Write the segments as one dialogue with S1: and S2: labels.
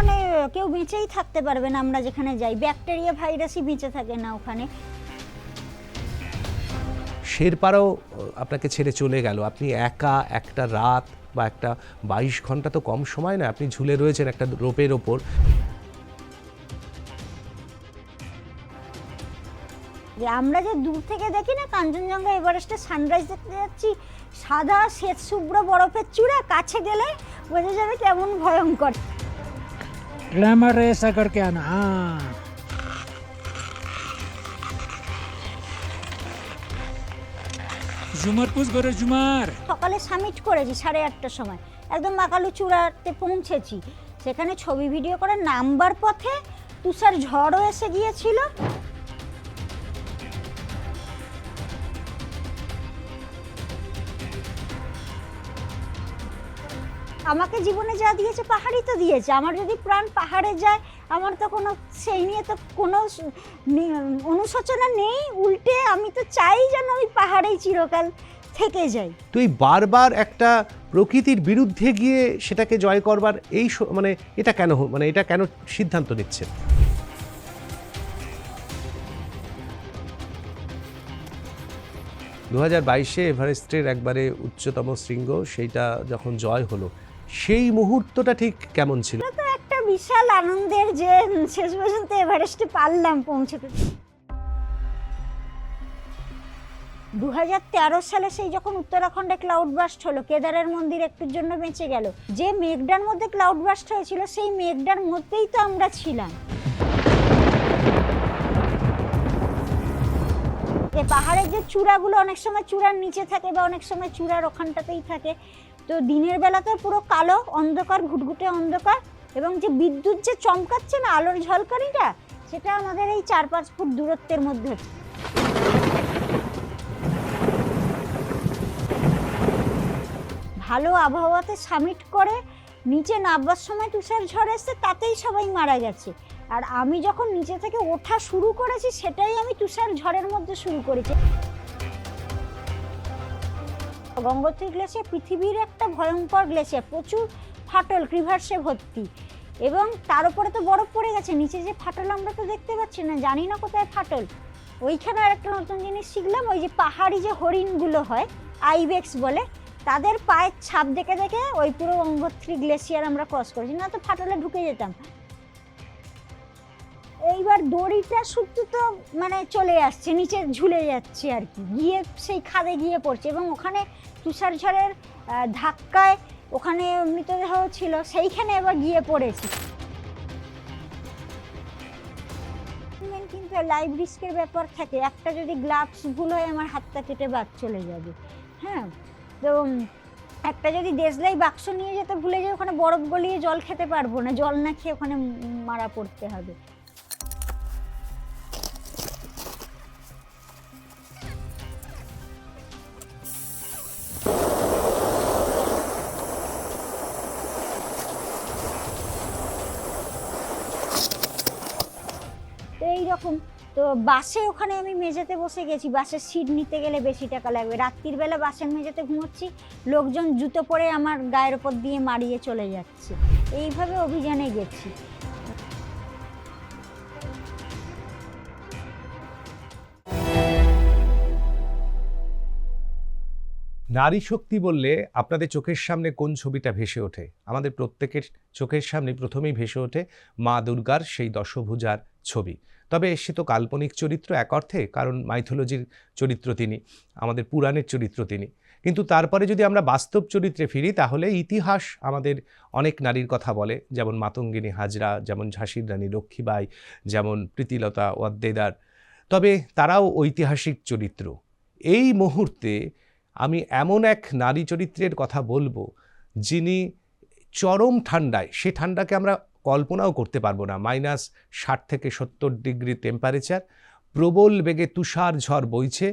S1: মানে কেউ বেঁচেই থাকতে পারবে না। আমরা যেখানে যাই ব্যাকটেরিয়া ভাইরাসই বেঁচে থাকে না ওখানে।
S2: শেরপারাও আপনাকে ছেড়ে চলে গেল, আপনি একা একটা রাত বা একটা 22 ঘন্টা তো কম সময় না, আপনি ঝুলে রয়েছেন একটা রোপের ওপর।
S1: যে আমরা যে দূর থেকে দেখি না কাঞ্চনজঙ্ঘা এভারেস্টে সানরাইজ দেখতে যাচ্ছি, সাদা শ্বেত শুভ্র বরফের চূড়া, কাছে গেলে বোঝা যাবে কেমন ভয়ঙ্কর।
S3: ग्लैमर है ऐसा करके आना। हाँ, झुमर पुश करो झुमर।
S1: সকালে সামিট করেছি 8:30টার সময়, একদম মাকালু চূড়াতে পৌঁছেছি। সেখানে ছবি ভিডিও করে নামবার পথে তুষার ঝড়ও এসে গিয়েছিল। আমাকে জীবনে যা দিয়েছে পাহাড়ই তো দিয়েছে। আমার যদি প্রাণ পাহাড়ে যায়, আমার তো কোনো সেই নিয়ে তো কোনো অনুশোচনা নেই। উল্টে আমি তো চাই যেন আমি পাহাড়েই চিরকাল থেকে যাই।
S2: তুই বারবার একটা প্রকৃতির বিরুদ্ধে গিয়ে সেটাকে জয় করবার এই মানে এটা কেন, মানে এটা কেন সিদ্ধান্ত নিচ্ছে? দু 2022-এ এভারেস্টের একবারে উচ্চতম শৃঙ্গ সেইটা যখন জয় হলো, সেই মুহূর্তটা ঠিক কেমন ছিল?
S1: এটা তো একটা বিশাল আনন্দের যে শেষ পর্যন্ত এভারেস্টে পারলাম পৌঁছতে। 2013 সালে সেই যখন উত্তরাখণ্ডে ক্লাউড বাস্ট হলো, কেদারের মন্দির একটুর জন্য বেঁচে গেল। যে মেঘডার মধ্যে ক্লাউড বাস্ট হয়েছিল সেই মেঘডার মধ্যেই তো আমরা ছিলাম। যে পাহাড়ের যে চূড়াগুলো অনেক সময় চূড়ার নিচে থাকে বা অনেক সময় চূড়ার ওখানটাতেই থাকে, তো দিনের বেলাতে পুরো কালো অন্ধকার, ঘুটঘুটে অন্ধকার, এবং যে বিদ্যুৎ যে চমকাচ্ছে না আলোর ঝলকানিটা, সেটা আমাদের এই 4-5 ফুট দূরত্বের মধ্যে হচ্ছে। ভালো আবহাওয়াতে সামিট করে নিচে নামবার সময় তুষার ঝড় এসছে, তাতেই সবাই মারা গেছে। আর আমি যখন নিচে থেকে ওঠা শুরু করেছি, সেটাই আমি তুষার ঝড়ের মধ্যে শুরু করেছি। গঙ্গোত্রী গ্লেসিয়ার পৃথিবীর একটা ভয়ঙ্কর গ্লেসিয়ার, প্রচুর ফাটল, ক্রিভার্সে ভর্তি, এবং তার উপরে তো বরফ পড়ে গেছে। নিচে যে ফাটল আমরা তো দেখতে পাচ্ছি না, জানি না কোথায় ফাটল। ওইখানে আর একটা নতুন জিনিস শিখলাম, ওই যে পাহাড়ি যে হরিণগুলো হয়, আইবেক্স বলে, তাদের পায়ের ছাপ দেখে দেখে ওই পুরো গঙ্গোত্রী গ্লেসিয়ার আমরা ক্রস করেছি, না তো ফাটলে ঢুকে যেতাম। এইবার দড়িটা শুধু তো মানে চলে আসছে, নিচে ঝুলে যাচ্ছে আর কি, গিয়ে সেই খাদে গিয়ে পড়ছে, এবং ওখানে তুষার ঝড়ের ধাক্কায় ওখানে মৃতদেহ ছিল, সেইখানে এবার গিয়ে পড়েছি। কিন্তু লাইভ রিস্কের ব্যাপার থাকে, একটা যদি গ্লাভস ভুল হয় আমার হাতটা কেটে বাদ চলে যাবে। হ্যাঁ, তো একটা যদি দেশলাই বাক্স নিয়ে যেতে ভুলে যায়, ওখানে বরফ গলিয়ে জল খেতে পারবো না, জল না খেয়ে ওখানে মারা পড়তে হবে। এইরকম তো বাসে ওখানে আমি মেঝেতে বসে গেছি, বাসের সিট নিতে গেলে বেশি টাকা লাগবে। রাত্রির বেলা বাসের মেঝেতে ঘুমোচ্ছি, লোকজন জুতো পরে আমার গায়ের ওপর দিয়ে মারিয়ে চলে যাচ্ছে। এইভাবে অভিযানে গেছি।
S2: নারী শক্তি বললে আপনাদের চোখের সামনে কোন ছবিটা ভেসে ওঠে? আমাদের প্রত্যেকের চোখের সামনে প্রথমেই ভেসে ওঠে মা দুর্গার সেই দশভুজার ছবি। তবে সে তো কাল্পনিক চরিত্র এক অর্থে, কারণ মাইথোলজির চরিত্র তিনি, আমাদের পুরাণের চরিত্র তিনি। কিন্তু তারপরে যদি আমরা বাস্তব চরিত্রে ফিরি, তাহলে ইতিহাস আমাদের অনেক নারীর কথা বলে, যেমন মাতঙ্গিনী হাজরা, যেমন ঝাঁসির রানী লক্ষ্মীবাই, যেমন প্রীতিলতা ওয়াদ্দেদার। তবে তারাও ঐতিহাসিক চরিত্র। এই মুহূর্তে আমি এমন এক নারী চরিত্রের কথা বলবো, যিনি চরম ঠান্ডায়, সে ঠান্ডাকে আমরা কল্পনাও করতে পারবো না, -60 থেকে 70 ডিগ্রি টেম্পারেচার, প্রবল বেগে তুষার ঝড় বইছে,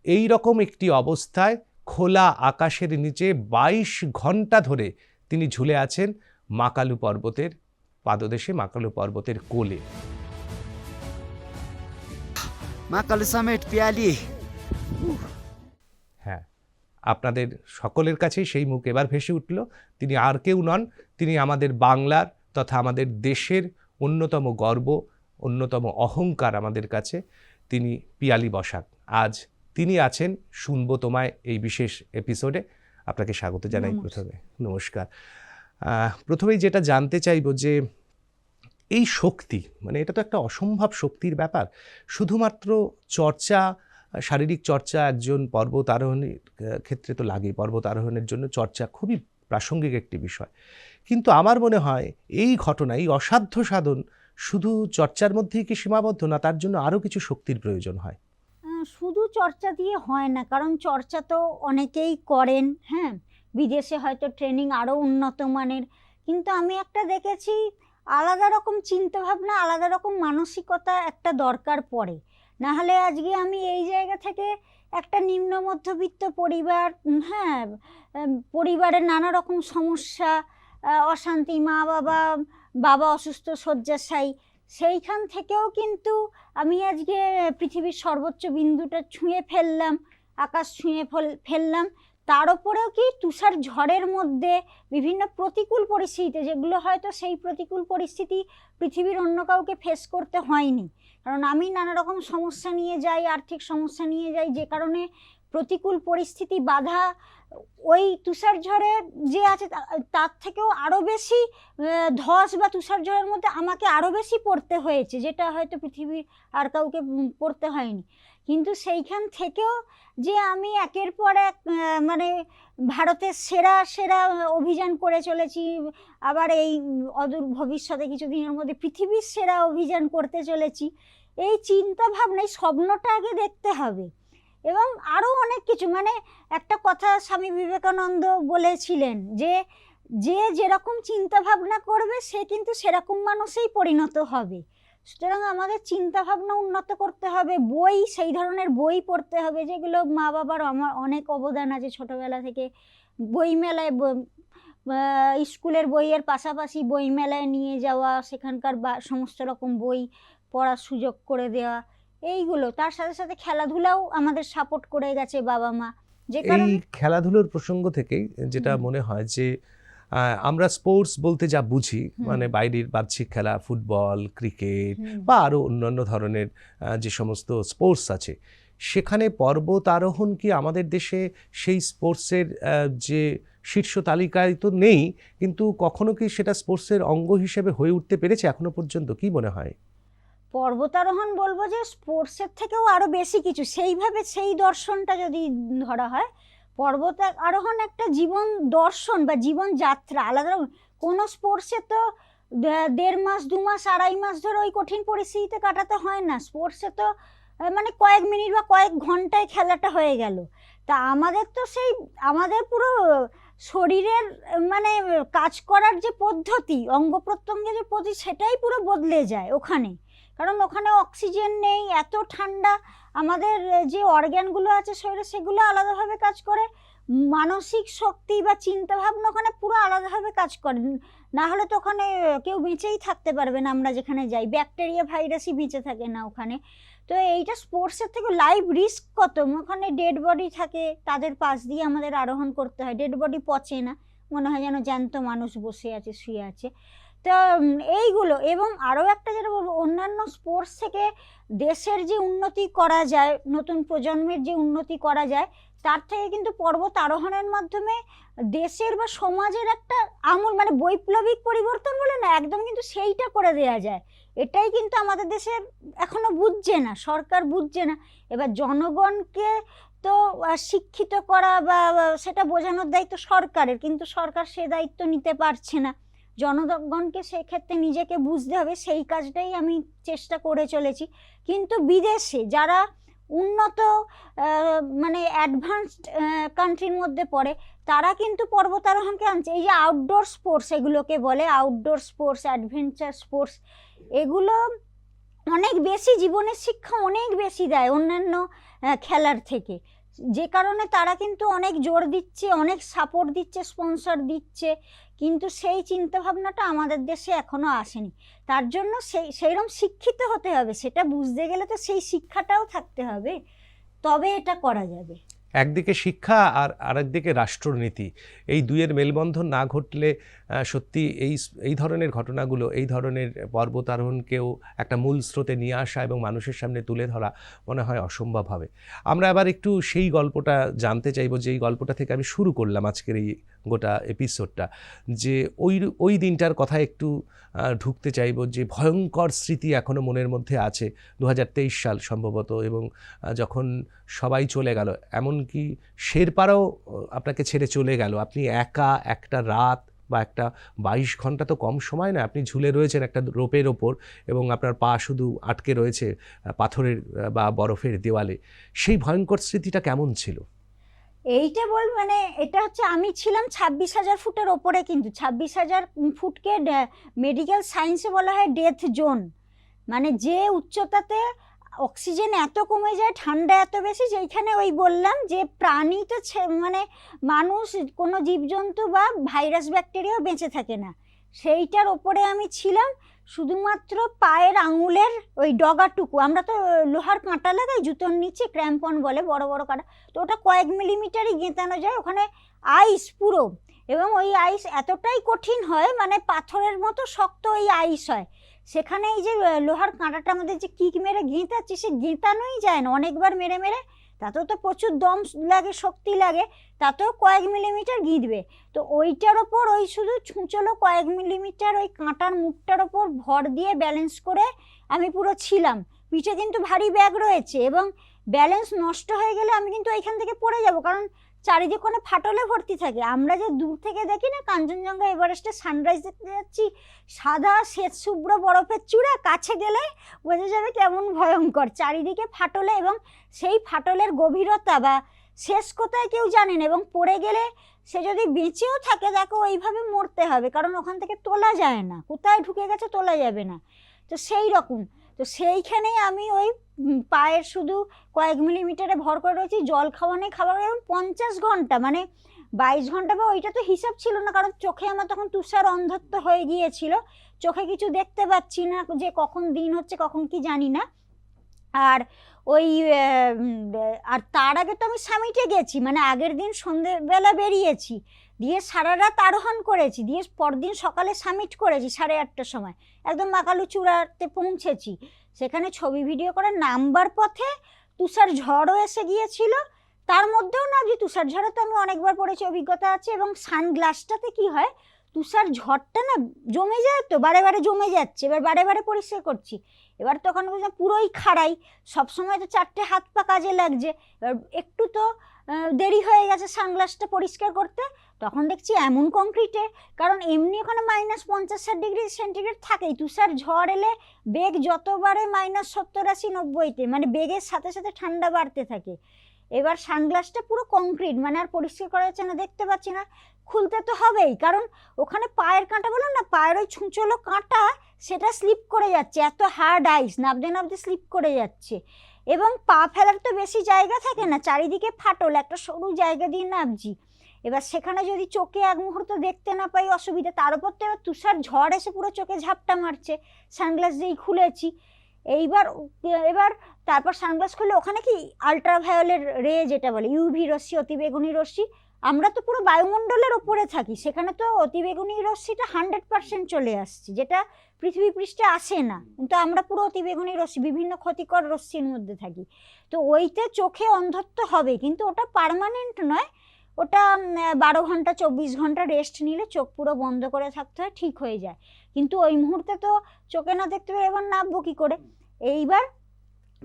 S2: এই রকম একটি অবস্থায় খোলা আকাশের নিচে 22 ঘন্টা ধরে তিনি ঝুলে আছেন মাকালু পর্বতের পাদদেশে, মাকালু পর্বতের কোলে।
S4: মাকালু সামিট পিয়ালি।
S2: হ্যাঁ, আপনাদের সকলের কাছেই সেই মুখ এবার ভেসে উঠল। তিনি আর কেউ নন, তিনি আমাদের বাংলার তথা আমাদের দেশের অন্যতম গর্ব, অন্যতম অহংকার আমাদের কাছে, তিনি পিয়ালি বসাক। আজ তিনি আছেন শুনবো তোমায় এই বিশেষ এপিসোডে। আপনাকে স্বাগত জানাই। প্রথমে নমস্কার। প্রথমেই যেটা জানতে চাইব যে এই শক্তি, মানে এটা তো একটা অসম্ভব শক্তির ব্যাপার। শুধুমাত্র চর্চা, শারীরিক চর্চা একজন পর্বত আরোহণের ক্ষেত্রে তো লাগে, পর্বত আরোহণের জন্য চর্চা খুবই প্রাসঙ্গিক একটি বিষয়। কিন্তু আমার মনে হয় এই ঘটনা, এই অসাধ্য সাধন শুধু চর্চার মধ্যেই কি সীমাবদ্ধ, না তার জন্য আরও কিছু শক্তির প্রয়োজন হয়?
S1: শুধু চর্চা দিয়ে হয় না, কারণ চর্চা তো অনেকেই করেন, হ্যাঁ, বিদেশে হয়তো ট্রেনিং আরও উন্নত মানের, কিন্তু আমি একটা দেখেছি আলাদা রকম চিন্তাভাবনা, আলাদা রকম মানসিকতা একটা দরকার পড়ে। নাহলে আজকে আমি এই জায়গা থেকে একটা নিম্ন মধ্যবিত্ত পরিবার, হ্যাঁ, পরিবারের নানা রকম সমস্যা, অশান্তি, বাবা অসুস্থ শয্যাশায়ী, সেইখান থেকেও কিন্তু আমি আজকে পৃথিবীর সর্বোচ্চ বিন্দুটা ছুঁয়ে ফেললাম, আকাশ ছুঁয়ে ফেললাম। তার ওপরেও কি তুষার ঝড়ের মধ্যে বিভিন্ন প্রতিকূল পরিস্থিতিতে, যেগুলো হয়তো সেই প্রতিকূল পরিস্থিতি পৃথিবীর অন্য কাউকে ফেস করতে হয়নি, কারণ আমি নানা রকম সমস্যা নিয়ে যাই, আর্থিক সমস্যা নিয়ে যাই, যে কারণে প্রতিকূল পরিস্থিতি, বাধা ওই তুষার ঝড়ে যে আছে তার থেকেও আরও বেশি ধস বা তুষার ঝড়ের মধ্যে আমাকে আরও বেশি পড়তে হয়েছে, যেটা হয়তো পৃথিবীর আর কাউকে পড়তে হয়নি। কিন্তু সেইখান থেকেও যে আমি একের পর এক মানে ভারতের সেরা সেরা অভিযান করে চলেছি, আবার এই অদূর ভবিষ্যতে কিছুদিনের মধ্যে পৃথিবীর সেরা অভিযান করতে চলেছি, এই চিন্তা ভাবনায় স্বপ্নটা আগে দেখতে হবে। এবং আরও অনেক কিছু, মানে একটা কথা স্বামী বিবেকানন্দ বলেছিলেন যে যে যেরকম চিন্তা ভাবনা করবে সে কিন্তু সেরকম মানুষেই পরিণত হবে। সুতরাং আমাদের চিন্তা ভাবনা উন্নত করতে হবে, বই, সেই ধরনের বই পড়তে হবে যেগুলো মা বাবার আমার অনেক অবদান আছে ছোটোবেলা থেকে। বইমেলায়, স্কুলের বইয়ের পাশাপাশি বইমেলায় নিয়ে যাওয়া, সেখানকার সমস্ত রকম বই পড়ার সুযোগ করে দেওয়া, এইগুলো। তার সাথে সাথে খেলাধুলাও আমাদের সাপোর্ট করে গেছে বাবা মা, যে
S2: এই খেলাধুলোর প্রসঙ্গ থেকেই যেটা মনে হয় যে আমরা স্পোর্টস বলতে যা বুঝি, মানে বাইরের বাহ্যিক খেলা, ফুটবল, ক্রিকেট বা আরও অন্যান্য ধরনের যে সমস্ত স্পোর্টস আছে, সেখানে পর্বত আরোহণ কি আমাদের দেশে সেই স্পোর্টসের যে শীর্ষ তালিকায় তো নেই, কিন্তু কখনো কি সেটা স্পোর্টসের অঙ্গ হিসেবে হয়ে উঠতে পেরেছে এখনো পর্যন্ত? কি মনে হয়?
S1: পর্বতারোহণ বলবো যে স্পোর্টসের থেকেও আরও বেশি কিছু, সেইভাবে সেই দর্শনটা যদি ধরা হয়, পর্বত আরোহণ একটা জীবন দর্শন বা জীবন যাত্রা আলাদা। কোনো স্পোর্টসে তো 1.5 মাস, 2 মাস, 2.5 মাস ধরে ওই কঠিন পরিস্থিতিতে কাটাতে হয় না। স্পোর্টসে তো মানে কয়েক মিনিট বা কয়েক ঘন্টায় খেলাটা হয়ে গেল। তা আমাদের তো সেই আমাদের পুরো শরীরের মানে কাজ করার যে পদ্ধতি, অঙ্গ প্রত্যঙ্গের যে পদ্ধতি, সেটাই পুরো বদলে যায় ওখানে, কারণ ওখানে অক্সিজেন নেই, এত ঠান্ডা, আমাদের যে অর্গ্যানগুলো আছে শরীরে সেগুলো আলাদাভাবে কাজ করে, মানসিক শক্তি বা চিন্তাভাবনা ওখানে পুরো আলাদাভাবে কাজ করে। না হলে তো ওখানে কেউ বেঁচেই থাকতে পারবে না। আমরা যেখানে যাই ব্যাকটেরিয়া ভাইরাসই বেঁচে থাকে না ওখানে। তো এইটা স্পোর্টসের থেকে লাইভ রিস্ক কত, ওখানে ডেড বডি থাকে, তাদের পাশ দিয়ে আমাদের আরোহণ করতে হয়। ডেড বডি পচে না, মনে হয় যেন জ্যান্ত মানুষ বসে আছে, শুয়ে আছে। তো এইগুলো, এবং আরও একটা যেটা বলবো, অন্যান্য স্পোর্টস থেকে দেশের যে উন্নতি করা যায়, নতুন প্রজন্মের যে উন্নতি করা যায়, তার থেকে কিন্তু পর্বত আরোহণের মাধ্যমে দেশের বা সমাজের একটা আমূল, মানে বৈপ্লবিক পরিবর্তন বলে না, একদম কিন্তু সেইটা করে দেয়া যায়। এটাই কিন্তু আমাদের দেশের এখনো বুঝছে না, সরকার বুঝছে না। এবার জনগণকে তো শিক্ষিত করা বা সেটা বোঝানোর দায়িত্ব সরকারের, কিন্তু সরকার সে দায়িত্ব নিতে পারছে না। জনগণকে সেক্ষেত্রে নিজেকে বুঝতে হবে, সেই কাজটাই আমি চেষ্টা করে চলেছি। কিন্তু বিদেশে যারা উন্নত মানে অ্যাডভান্সড কান্ট্রির মধ্যে পড়ে, তারা কিন্তু পর্বতারোহণকে আনছে। এই যে আউটডোর স্পোর্টস এগুলোকে বলে, আউটডোর স্পোর্টস, অ্যাডভেঞ্চার স্পোর্টস, এগুলো অনেক বেশি জীবনের শিক্ষা অনেক বেশি দেয় অন্যান্য খেলার থেকে, যে কারণে তারা কিন্তু অনেক জোর দিচ্ছে, অনেক সাপোর্ট দিচ্ছে, স্পন্সর দিচ্ছে। কিন্তু সেই চিন্তাভাবনাটা আমাদের দেশে এখনো আসেনি। তার জন্য সেইরকম শিক্ষিত হতে হবে, সেটা বুঝতে গেলে তো সেই শিক্ষাটাও থাকতে হবে, তবে এটা করা যাবে।
S2: একদিকে শিক্ষা আর আরেকদিকে রাষ্ট্রনীতি, এই দুইয়ের মেলবন্ধন না ঘটলে সত্যি এই ধরনের ঘটনাগুলো, এই ধরনের পর্বতারোহণকেও একটা মূল স্রোতে নিয়ে আসা এবং মানুষের সামনে তুলে ধরা মনে হয় অসম্ভব হবে। আমরা আবার একটু সেই গল্পটা জানতে চাইবো, যে এই গল্পটা থেকে আমি শুরু করলাম আজকের এই গোটা এপিসোডটা, যে ওই দিনটার কথা একটু ঢুকতে চাইবো, যে ভয়ঙ্কর স্মৃতি এখনও মনের মধ্যে আছে। 2023 সাল সম্ভবত, এবং যখন সবাই চলে গেল, এমনকি শেরপারাও আপনাকে ছেড়ে চলে গেল, আপনি একা একটা রাত বা একটা 22 ঘন্টা তো কম সময় না, আপনি ঝুলে রয়েছেন একটা রোপের ওপর এবং আপনার পা শুধু আটকে রয়েছে পাথরের বা বরফের দেওয়ালে। সেই ভয়ঙ্কর স্মৃতিটা কেমন ছিল?
S1: এইটা মানে এটা হচ্ছে, আমি ছিলাম 26,000 ফুটের ওপরে, কিন্তু 26,000 ফুটকে মেডিকেল সায়েন্সে বলা হয় ডেথ জোন। মানে যে উচ্চতাতে অক্সিজেন এত কমে যায়, ঠান্ডা এত বেশি, যেইখানে ওই বললাম যে প্রাণী তো মানে মানুষ, কোনো জীবজন্তু বা ভাইরাস ব্যাকটেরিয়াও বেঁচে থাকে না, সেইটার ওপরে আমি ছিলাম। শুধুমাত্র পায়ের আঙুলের ওই ডগাটুকু, আমরা তো লোহার কাঁটা লাগাই জুতোর নিচে, ক্র্যাম্পন বলে, বড় বড় কাঁটা, তো ওটা কয়েক মিলিমিটারই গেঁথানো যায়, ওখানে আইস পুরো, এবং ওই আইস এতটাই কঠিন হয়, মানে পাথরের মতো শক্ত ওই আইস হয়, সেখানে এই যে লোহার কাঁটাটা আমাদের যে কিক মেরে গেঁথাচ্ছি, সে গেঁথানোই যায় না, অনেকবার মেরে মেরে, তাতেও তো প্রচুর দম লাগে, শক্তি লাগে, তাতেও কয়েক মিলিমিটার গিঁথবে। তো ওইটার ওপর ওই শুধু ছুঁচলো কয়েক মিলিমিটার ওই কাঁটার মুখটার ওপর ভর দিয়ে ব্যালেন্স করে আমি পুরো ছিলাম। পিঠে কিন্তু ভারী ব্যাগ রয়েছে, এবং ব্যালেন্স নষ্ট হয়ে গেলে আমি কিন্তু এইখান থেকে পড়ে যাব, কারণ চারিদিকে ফাটলে ভর্তি থাকে। আমরা যে দূর থেকে দেখি না কাঞ্চনজঙ্ঘা এভারেস্টে সানরাইজ দেখতে যাচ্ছি, সাদা শ্বেত শুভ্র বরফের চূড়া, কাছে গেলে বোঝা যাবে কেমন ভয়ঙ্কর, চারিদিকে ফাটলে, এবং সেই ফাটলের গভীরতা বা শেষ কোথায় কেউ জানে না, এবং পড়ে গেলে সে যদি বেঁচেও থাকে, তাকে ওইভাবে মরতে হবে, কারণ ওখান থেকে তোলা যায় না, কোথায় ঢুকে গেছে তোলা যাবে না। তো সেই রকম, তো সেইখানেই আমি ওই পায়ের শুধু কয়েক মিলিমিটারে ভর করে রয়েছি, জল খাওয়া নেই, খাবার, এবং 50 ঘন্টা, মানে 22 ঘন্টা বা ওইটা তো হিসাব ছিল না, কারণ চোখে আমার তখন তুষার অন্ধত্ব হয়ে গিয়েছিল, চোখে কিছু দেখতে পাচ্ছি না, যে কখন দিন হচ্ছে কখন কি জানি না। আর ওই আর তার আগে তো আমি সামিটে গেছি, মানে আগের দিন সন্ধেবেলা বেরিয়েছি, দিয়ে সারা রাত আরোহণ করেছি, দিয়ে পরদিন সকালে সামিট করেছি 8:30টার সময়, একদম মাকালু চূড়াতে পৌঁছেছি। সেখানে ছবি ভিডিও করে নামবার পথে তুষার ঝড়ও এসে গিয়েছিল, তার মধ্যেও না, যে তুষার ঝড়ে তো আমি অনেকবার পড়েছি, অভিজ্ঞতা আছে, এবং সানগ্লাসটাতে কি হয়, তুষার ঝড়টা না জমে যায়, তো বারে বারে জমে যাচ্ছে, এবার বারে বারে পরিষ্কার করছি, এবার তখন পুরোই খাড়াই, সবসময় তো 4টে হাত পা কাজে লাগছে, এবার একটু তো দেরি হয়ে গেছে সানগ্লাসটা পরিষ্কার করতে, তখন দেখছি এমন কংক্রিটে, কারণ এমনি ওখানে -50-60 ডিগ্রি সেন্টিগ্রেড থাকেই, তুষার ঝড় এলে বেগ যতবারে -70-80-90-তে, মানে বেগের সাথে সাথে ঠান্ডা বাড়তে থাকে। এবার সানগ্লাসটা পুরো কংক্রিট, মানে আর পরিষ্কার করা যাচ্ছে না, দেখতে পাচ্ছি না, খুলতে তো হবেই, কারণ ওখানে পায়ের কাঁটা, বললাম না পায়ের ওই ছুঁচলো কাঁটা, সেটা স্লিপ করে যাচ্ছে, এত হার্ড আইস, নাবতে নাবতে স্লিপ করে যাচ্ছে, এবং পা ফেলার তো বেশি জায়গা থাকে না, চারিদিকে ফাটল, একটা সরু জায়গা দিয়ে নাবছি, এবার সেখানে যদি চোখে এক মুহূর্ত দেখতে না পাই অসুবিধা, তার উপর তো এবার তুষার ঝড় এসে পুরো চোখে ঝাপটা মারছে, সানগ্লাস যেই খুলেছি, এবার তারপর সানগ্লাস খুলে ওখানে কি আলট্রাভায়োলেট রে, যেটা বলে ইউভি রশ্মি, অতিবেগুনি রশ্মি, আমরা তো পুরো বায়ুমণ্ডলের ওপরে থাকি, সেখানে তো অতিবেগুনি রশ্মিটা 100% চলে আসছে, যেটা পৃথিবী পৃষ্ঠে আসে না, কিন্তু আমরা পুরো অতিবেগুনি রশ্মি, বিভিন্ন ক্ষতিকর রশ্মির মধ্যে থাকি, তো ওইতে চোখে অন্ধত্ব হবে, কিন্তু ওটা পার্মানেন্ট নয়, ওটা 12 ঘন্টা 24 ঘন্টা রেস্ট নিলে চোখ পুরো বন্ধ করে থাকতে হয়, ঠিক হয়ে যায়, কিন্তু ওই মুহূর্তে তো চোখে না দেখতে পেলে এবার নামবো কী করে। এইবার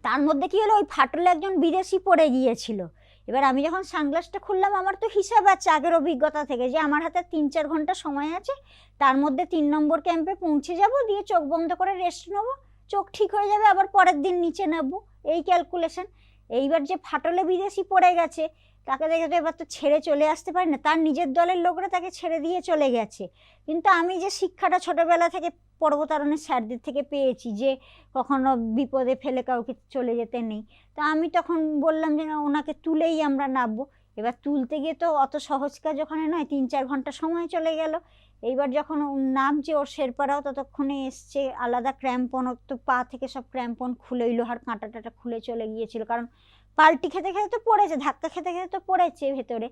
S1: তার মধ্যে কি হলো, ওই ফাটলে একজন বিদেশি পড়ে গিয়েছিল, এবার আমি যখন সানগ্লাসটা খুললাম, আমার তো হিসাব আছে আগের অভিজ্ঞতা থেকে, যে আমার হাতে 3-4 ঘন্টা সময় আছে, তার মধ্যে 3 নম্বর ক্যাম্পে পৌঁছে যাব, দিয়ে চোখ বন্ধ করে রেস্ট নেবো, চোখ ঠিক হয়ে যাবে, আবার পরের দিন নিচে নামবো, এই ক্যালকুলেশন। এইবার যে ফাটলে বিদেশি পড়ে গেছে, তাকে দেখে তো এবার তো ছেড়ে চলে আসতে পারি না, তার নিজের দলের লোকরা তাকে ছেড়ে দিয়ে চলে গেছে, কিন্তু আমি যে শিক্ষাটা ছোটোবেলা থেকে পর্বতারোহণের স্যারদের থেকে পেয়েছি, যে কখনো বিপদে ফেলে কাউকে চলে যেতে নেই, তা আমি তখন বললাম যে না, ওনাকে তুলেই আমরা নামবো, এবার তুলতে গিয়ে তো অত সহজ কাজ ওখানে নয়, 3-4 ঘন্টা সময় চলে গেল, এইবার যখন নামছে, ওর শেরপারাও ততক্ষণে এসছে, আলাদা ক্র্যাম্পন, ওর তো পা থেকে সব ক্র্যাম্পন খুলে, ওই লোহার কাঁটাটা খুলে চলে গিয়েছিল, কারণ পাল্টি খেতে খেতে তো পড়েছে, ধাক্কা খেতে খেতে তো পড়েছে ভেতরে।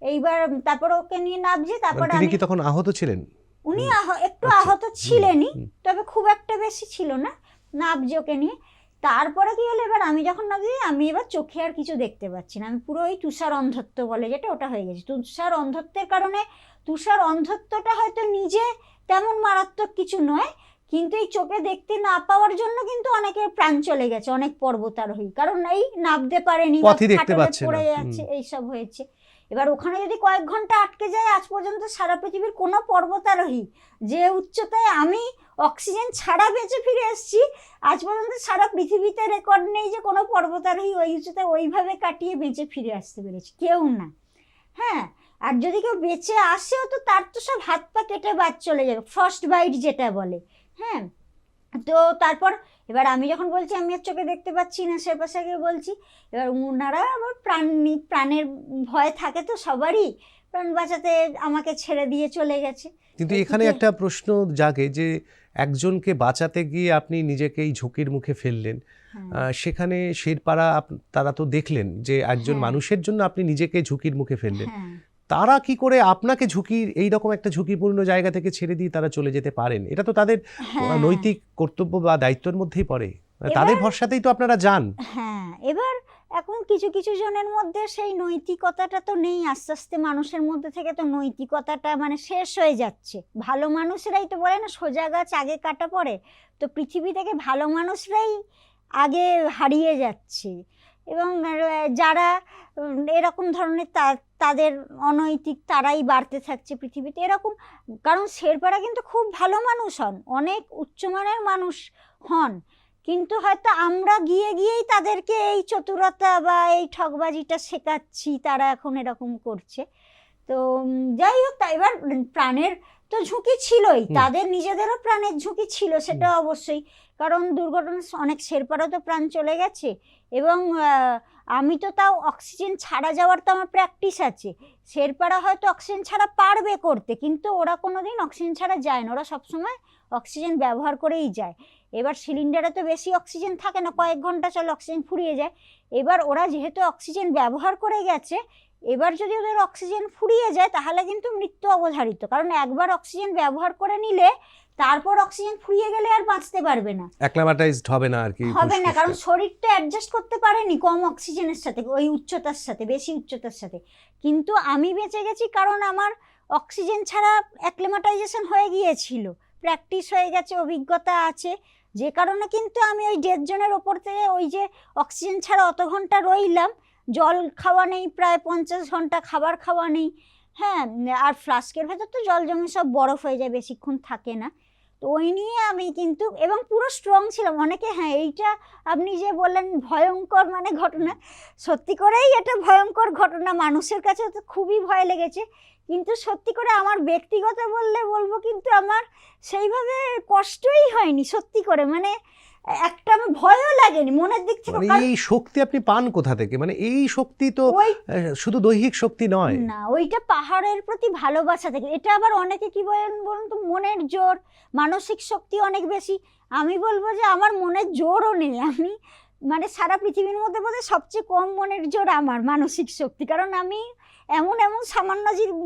S1: এইবার তারপর ওকে নিয়ে নামছি, তারপর
S2: তিনি
S1: আমি
S2: কি তখন আহত ছিলেন?
S1: উনি একটু
S2: আচ্ছা।
S1: আহত ছিলেনই,
S2: হুম।
S1: তবে খুব একটা বেশি ছিল না। নাবজি ওকে নিয়ে। তারপরে কি হলো, এবার আমি যখন নাবজি আমি এবার চোখে আর কিছু দেখতে পাচ্ছি না, আমি পুরো ওই তুষার অন্ধত্ব বলে যেটা, ওটা হয়ে গেছে। তুষার অন্ধত্বের কারণে, তুষার অন্ধত্বটা হয়তো নিজে তেমন মারাত্মক কিছু নয়, কিন্তু এই চোখে দেখতে না পাওয়ার জন্য কিন্তু অনেকের প্রাণ চলে গেছে, অনেক পর্বতারোহী, কারণ এই নাবতে পারেনি,
S2: পথই দেখতে
S1: ফাটলে
S2: পাচ্ছে না।
S1: পড়ে যাচ্ছে, এইসব হয়েছে। এবার ওখানে যদি কয়েক ঘন্টা আটকে যায়, আজ পর্যন্ত সারা পৃথিবীর কোনো পর্বতারোহী যে উচ্চতায় আমি অক্সিজেন ছাড়া বেঁচে ফিরে এসেছি, আজ পর্যন্ত সারা পৃথিবীতে রেকর্ড নেই যে কোনো পর্বতারোহী ওই উচ্চতায় ওইভাবে কাটিয়ে বেঁচে ফিরে আসতে পেরেছে, কেউ না। হ্যাঁ, আর যদি কেউ বেঁচে আসেও তো তার তো সব হাত পা কেটে বাদ চলে যাবে, ফ্রস্ট বাইট যেটা বলে। হ্যাঁ, তো তারপর এবার আমি যখন বলছি আমি আর চোখে দেখতে পাচ্ছি না, সে পাশে গিয়ে বলছি, এবার ওনারা আবার প্রাণের ভয় থাকে তো সবারই, প্রাণ বাঁচাতে আমাকে ছেড়ে দিয়ে চলে গেছে।
S2: কিন্তু এখানে একটা প্রশ্ন জাগে যে একজনকে বাঁচাতে গিয়ে আপনি নিজেকে এই ঝুঁকির মুখে ফেললেন, সেখানে শেরপারা তারা তো দেখলেন যে একজন মানুষের জন্য আপনি নিজেকে ঝুঁকির মুখে ফেললেন, তারা কি করে আপনাকে ঝুঁকির এইরকম একটা ঝুঁকিপূর্ণ জায়গা থেকে ছেড়ে দিয়ে তারা চলে যেতে পারেন? এটা তো তাদের নৈতিক কর্তব্য বা দায়িত্বের মধ্যেই পড়ে, তাদের ভরসাতেই তো আপনারা যান।
S1: হ্যাঁ, এবার এখন কিছু কিছু জনের মধ্যে সেই নৈতিকতাটা তো নেই, আস্তে আস্তে মানুষের মধ্যে থেকে তো নৈতিকতাটা মানে শেষ হয়ে যাচ্ছে। ভালো মানুষরাই তো বলে না সোজা গাছ আগে কাটা পড়ে, তো পৃথিবী থেকে ভালো মানুষরাই আগে হারিয়ে যাচ্ছে, এবং যারা এরকম ধরনের তাদের অনৈতিক তারাই বাড়তে থাকছে পৃথিবীতে এরকম। কারণ শেরপারা কিন্তু খুব ভালো মানুষ হন, অনেক উচ্চমানের মানুষ হন, কিন্তু হয়তো আমরা গিয়েই তাদেরকে এই চতুরতা বা এই ঠকবাজিটা শেখাচ্ছি, তারা এখন এরকম করছে। তো যাই হোক, এবার প্রাণের তো ঝুঁকি ছিলই, তাদের নিজেদেরও প্রাণের ঝুঁকি ছিল, সেটা অবশ্যই, কারণ দুর্ঘটনা অনেক শেরপারও তো প্রাণ চলে গেছে। এবং আমি তো তাও অক্সিজেন ছাড়া যাওয়ার তো আমার প্র্যাকটিস আছে, শেরপারা হয়তো অক্সিজেন ছাড়া পারবে করতে, কিন্তু ওরা কোনোদিন অক্সিজেন ছাড়া যায় না, ওরা সবসময় অক্সিজেন ব্যবহার করেই যায়। এবার সিলিন্ডারে তো বেশি অক্সিজেন থাকে না, কয়েক ঘন্টা চলে অক্সিজেন ফুরিয়ে যায়। এবার ওরা যেহেতু অক্সিজেন ব্যবহার করে গেছে, এবার যদি ওদের অক্সিজেন ফুরিয়ে যায় তাহলে কিন্তু মৃত্যু অবধারিত, কারণ একবার অক্সিজেন ব্যবহার করে নিলে তারপর অক্সিজেন ফুরিয়ে গেলে আর বাঁচতে পারবে না,
S2: অ্যাক্লামাটাইজড হবে না আর কি,
S1: হবে না, কারণ শরীরটা অ্যাডজাস্ট করতে পারেনি কম অক্সিজেনের সাথে, ওই উচ্চতার সাথে, বেশি উচ্চতার সাথে। কিন্তু আমি বেঁচে গেছি কারণ আমার অক্সিজেন ছাড়া অ্যাক্লিমাটাইজেশন হয়ে গিয়েছিল, প্র্যাকটিস হয়ে গেছে, অভিজ্ঞতা আছে, যে কারণে কিন্তু আমি ওই ডেড জোনের ওপর থেকে ওই যে অক্সিজেন ছাড়া অত ঘন্টা রইলাম, জল খাওয়া নেই প্রায় 50 ঘন্টা, খাবার খাওয়া নেই। হ্যাঁ, আর ফ্লাস্কের ভেতর তো জল জমে সব বরফ হয়ে যায়, বেশিক্ষণ থাকে না। তো ওই নিয়ে আমি কিন্তু, এবং পুরো স্ট্রং ছিলাম অনেকে। হ্যাঁ, এইটা আপনি যে বললেন ভয়ঙ্কর মানে ঘটনা, সত্যি করেই এটা ভয়ঙ্কর ঘটনা, মানুষের কাছে তো খুবই ভয় লেগেছে, কিন্তু সত্যি করে আমার ব্যক্তিগত বলবো কিন্তু আমার সেইভাবে কষ্টই হয়নি, সত্যি করে, মানে একটা আমার ভয়ও লাগেনি মনের দিক থেকে।
S2: এই শক্তি আপনি পান কোথা থেকে? মানে এই শক্তি তো শুধু দৈহিক শক্তি নয়
S1: না, ওইটা পাহাড়ের প্রতি ভালোবাসা থেকে। এটা আবার অনেকে কি বলুন তো, মনের জোর, মানসিক শক্তি অনেক বেশি। আমি বলবো যে আমার মনের জোরও নেই, আমি মানে সারা পৃথিবীর মধ্যে বোধহয় সবচেয়ে কম মনের জোর আমার মানসিক শক্তি, কারণ আমি এমন সামান্য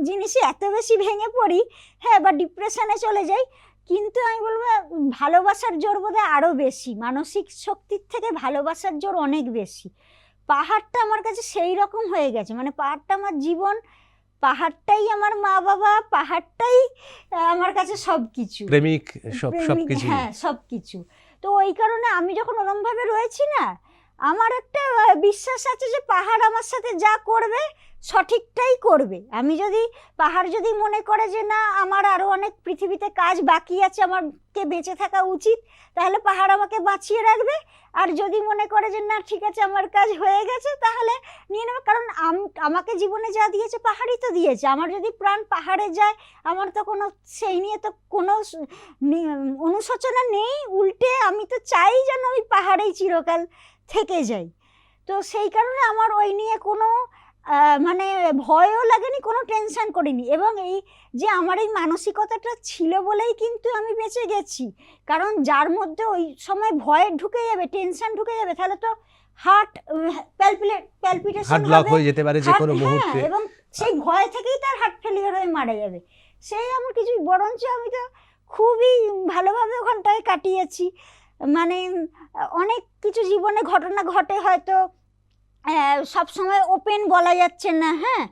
S1: জিনিসে এত বেশি ভেঙে পড়ি, হ্যাঁ, বা ডিপ্রেশনে চলে যাই, কিন্তু আমি বলবো ভালোবাসার জোর বোধহয় আরও বেশি, মানসিক শক্তির থেকে ভালোবাসার জোর অনেক বেশি। পাহাড়টা আমার কাছে সেই রকম হয়ে গেছে, মানে পাহাড়টা আমার জীবন, পাহাড়টাই আমার মা বাবা, পাহাড়টাই আমার কাছে সব কিছু,
S2: প্রেমিক সবকিছু।
S1: হ্যাঁ, সব কিছু। তো ওই কারণে আমি যখন ওরমভাবে রয়েছি না, আমার একটা বিশ্বাস আছে যে পাহাড় আমার সাথে যা করবে সঠিকটাই করবে। আমি যদি পাহাড় যদি মনে করে যে না আমার আরও অনেক পৃথিবীতে কাজ বাকি আছে, আমাকে বেঁচে থাকা উচিত, তাহলে পাহাড় আমাকে বাঁচিয়ে রাখবে। আর যদি মনে করে যে না ঠিক আছে আমার কাজ হয়ে গেছে, তাহলে নিয়ে নেবে, কারণ আমাকে জীবনে যা দিয়েছে পাহাড়ই তো দিয়েছে। আমার যদি প্রাণ পাহাড়ে যায়, আমার তো কোনো সেই নিয়ে তো কোনো অনুশোচনা নেই, উল্টে আমি তো চাই যেন আমি পাহাড়েই চিরকাল থেকে যাই। তো সেই কারণে আমার ওই নিয়ে কোনো মানে ভয়ও লাগেনি, কোনো টেনশন করিনি। এবং এই যে আমার এই মানসিকতাটা ছিল বলেই কিন্তু আমি বেঁচে গেছি, কারণ যার মধ্যে ওই সময় ভয় ঢুকে যাবে, টেনশন ঢুকে যাবে, তাহলে তো হার্ট প্যালপিটেশন
S2: হার্ট ব্লক হয়ে যেতে পারে যে কোনো মুহূর্তে।
S1: এবং সেই ভয় থেকেই তার হার্ট ফেলিয়ার হয়ে মারা যাবে। সেই আমার কিছু, বরঞ্চ আমি তো খুবই ভালোভাবে ওখানটায় কাটিয়েছি। মানে অনেক কিছু জীবনে ঘটনা ঘটে, হয়তো সবসময় ওপেন বলা যাচ্ছে না, হ্যাঁ,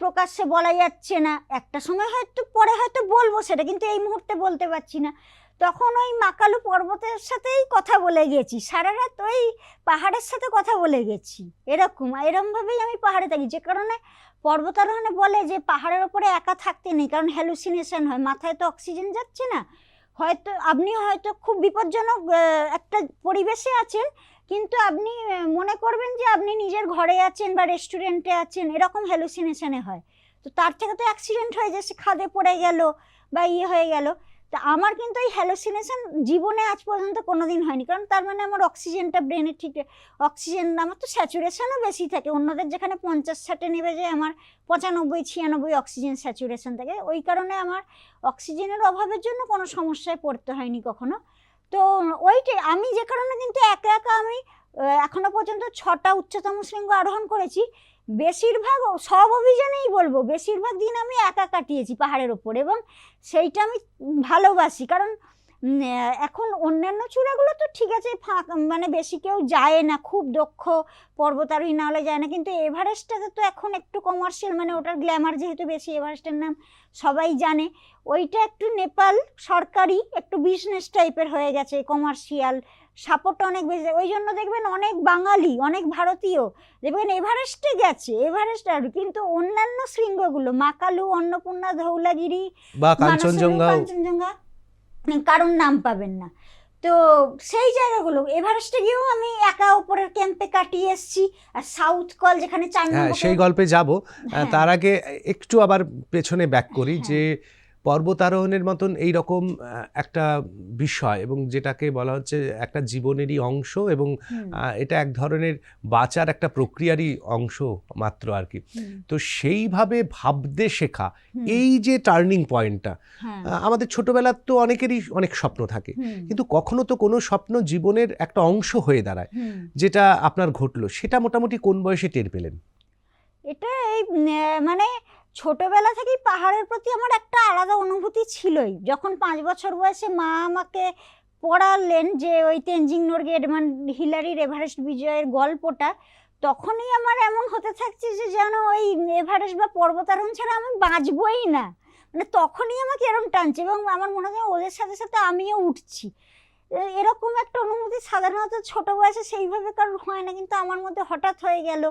S1: প্রকাশ্যে বলা যাচ্ছে না, একটা সময় হয়তো পরে হয়তো বলবো সেটা, কিন্তু এই মুহূর্তে বলতে পারছি না। তখন ওই মাকালু পর্বতের সাথেই কথা বলে গেছি, সারা রাত ওই পাহাড়ের সাথে কথা বলে গেছি। এরকমভাবেই আমি পাহাড়ে থাকি, যে কারণে পর্বতারোহণে বলে যে পাহাড়ের ওপরে একা থাকতে নেই, কারণ হ্যালুসিনেশন হয়, মাথায় তো অক্সিজেন যাচ্ছে না। হয়তো আপনি হয়তো খুব বিপজ্জনক একটা পরিবেশে আছেন, কিন্তু আপনি মনে করবেন যে আপনি নিজের ঘরে আছেন বা রেস্টুরেন্টে আছেন, এরকম হ্যালুসিনেশনে হয়। তো তার থেকে তো অ্যাক্সিডেন্ট হয়ে যায়, সে খাদে পড়ে গেল বা হয়ে গেল। তা আমার কিন্তু এই হ্যালুসিনেশন জীবনে আজ পর্যন্ত কোনোদিন হয়নি, কারণ তার মানে আমার অক্সিজেনটা ব্রেনে ঠিক, অক্সিজেন আমার তো স্যাচুরেশনও বেশি থাকে, অন্যদের যেখানে 50-60 নেবে যায় আমার 95-96 অক্সিজেন স্যাচুরেশন থাকে। ওই কারণে আমার অক্সিজেনের অভাবের জন্য কোনো সমস্যায় পড়তে হয়নি কখনো। তো ওইটাই আমি, যে কারণে কিন্তু একা একা আমি এখনো পর্যন্ত 6টা উচ্চতম শৃঙ্গ আরোহণ করেছি। বেশিরভাগ, সব অভিযানেই বলবো, বেশিরভাগ দিন আমি একা কাটিয়েছি পাহাড়ের ওপর, এবং সেইটা আমি ভালোবাসি। কারণ এখন অন্যান্য চূড়াগুলো তো ঠিক আছে, মানে বেশি কেউ যায় না, খুব দক্ষ পর্বতারোহী না হলে যায় না, কিন্তু এভারেস্টটাতে তো এখন একটু কমার্শিয়াল, মানে ওটার গ্ল্যামার যেহেতু বেশি, এভারেস্টের নাম সবাই জানে, ওইটা একটু নেপাল সরকারি একটু বিজনেস টাইপের হয়ে গেছে, কমার্শিয়াল, সাপোর্ট অনেক বেশি। ওই জন্য দেখবেন অনেক বাঙালি, অনেক ভারতীয় দেখবেন এভারেস্টে গেছে, এভারেস্ট আর, কিন্তু অন্যান্য শৃঙ্গগুলো মাকালু, অন্নপূর্ণা, ধৌলাগিরি
S2: বা কাঞ্চনজঙ্ঘা
S1: কারণ নাম পাবেন না। তো সেই জায়গাগুলো এভারেস্টে গিয়েও আমি একা উপরের ক্যাম্পে কাটিয়ে এসেছি। আর সাউথ কল যেখানে 4
S2: হ্যাঁ,
S1: নম্বর,
S2: সেই গল্পে যাব।
S1: হ্যাঁ।
S2: তার আগে একটু আবার পেছনে ব্যাক করি,
S1: হ্যাঁ।
S2: যে পর্বতারোহণের মতন এই রকম একটা বিষয়, এবং যেটাকে বলা হচ্ছে একটা জীবনেরই অংশ, এবং এটা এক ধরনের বাঁচার একটা প্রক্রিয়ারই অংশ মাত্র আর কি। তো সেইভাবে ভাবতে শেখা, এই যে টার্নিং পয়েন্টটা, আমাদের ছোটবেলার তো অনেকেরই অনেক স্বপ্ন থাকে, কিন্তু কখনো তো কোনো স্বপ্ন জীবনের একটা অংশ হয়ে দাঁড়ায়, যেটা আপনার ঘটলো, সেটা মোটামুটি কোন বয়সে টের পেলেন?
S1: এটা এই মানে ছোটবেলা থেকেই পাহাড়ের প্রতি আমার একটা আলাদা অনুভূতি ছিলই। যখন 5 বছর বয়সে মা আমাকে পড়ালেন যে ওই তেনজিং নোরগে এডমান্ড হিলারির এভারেস্ট বিজয়ের গল্পটা, তখনই আমার এমন হতে থাকছে যে যেন ওই এভারেস্ট বা পর্বতারোহণ ছাড়া আমি বাঁচবই না। মানে তখনই আমাকে এরকম টানছে, এবং আমার মনে হয় ওদের সাথে সাথে আমিও উঠছি, এরকম একটা অনুভূতি সাধারণত ছোট বয়সে সেইভাবে কারোর হয় না, কিন্তু আমার মধ্যে হঠাৎ হয়ে গেল।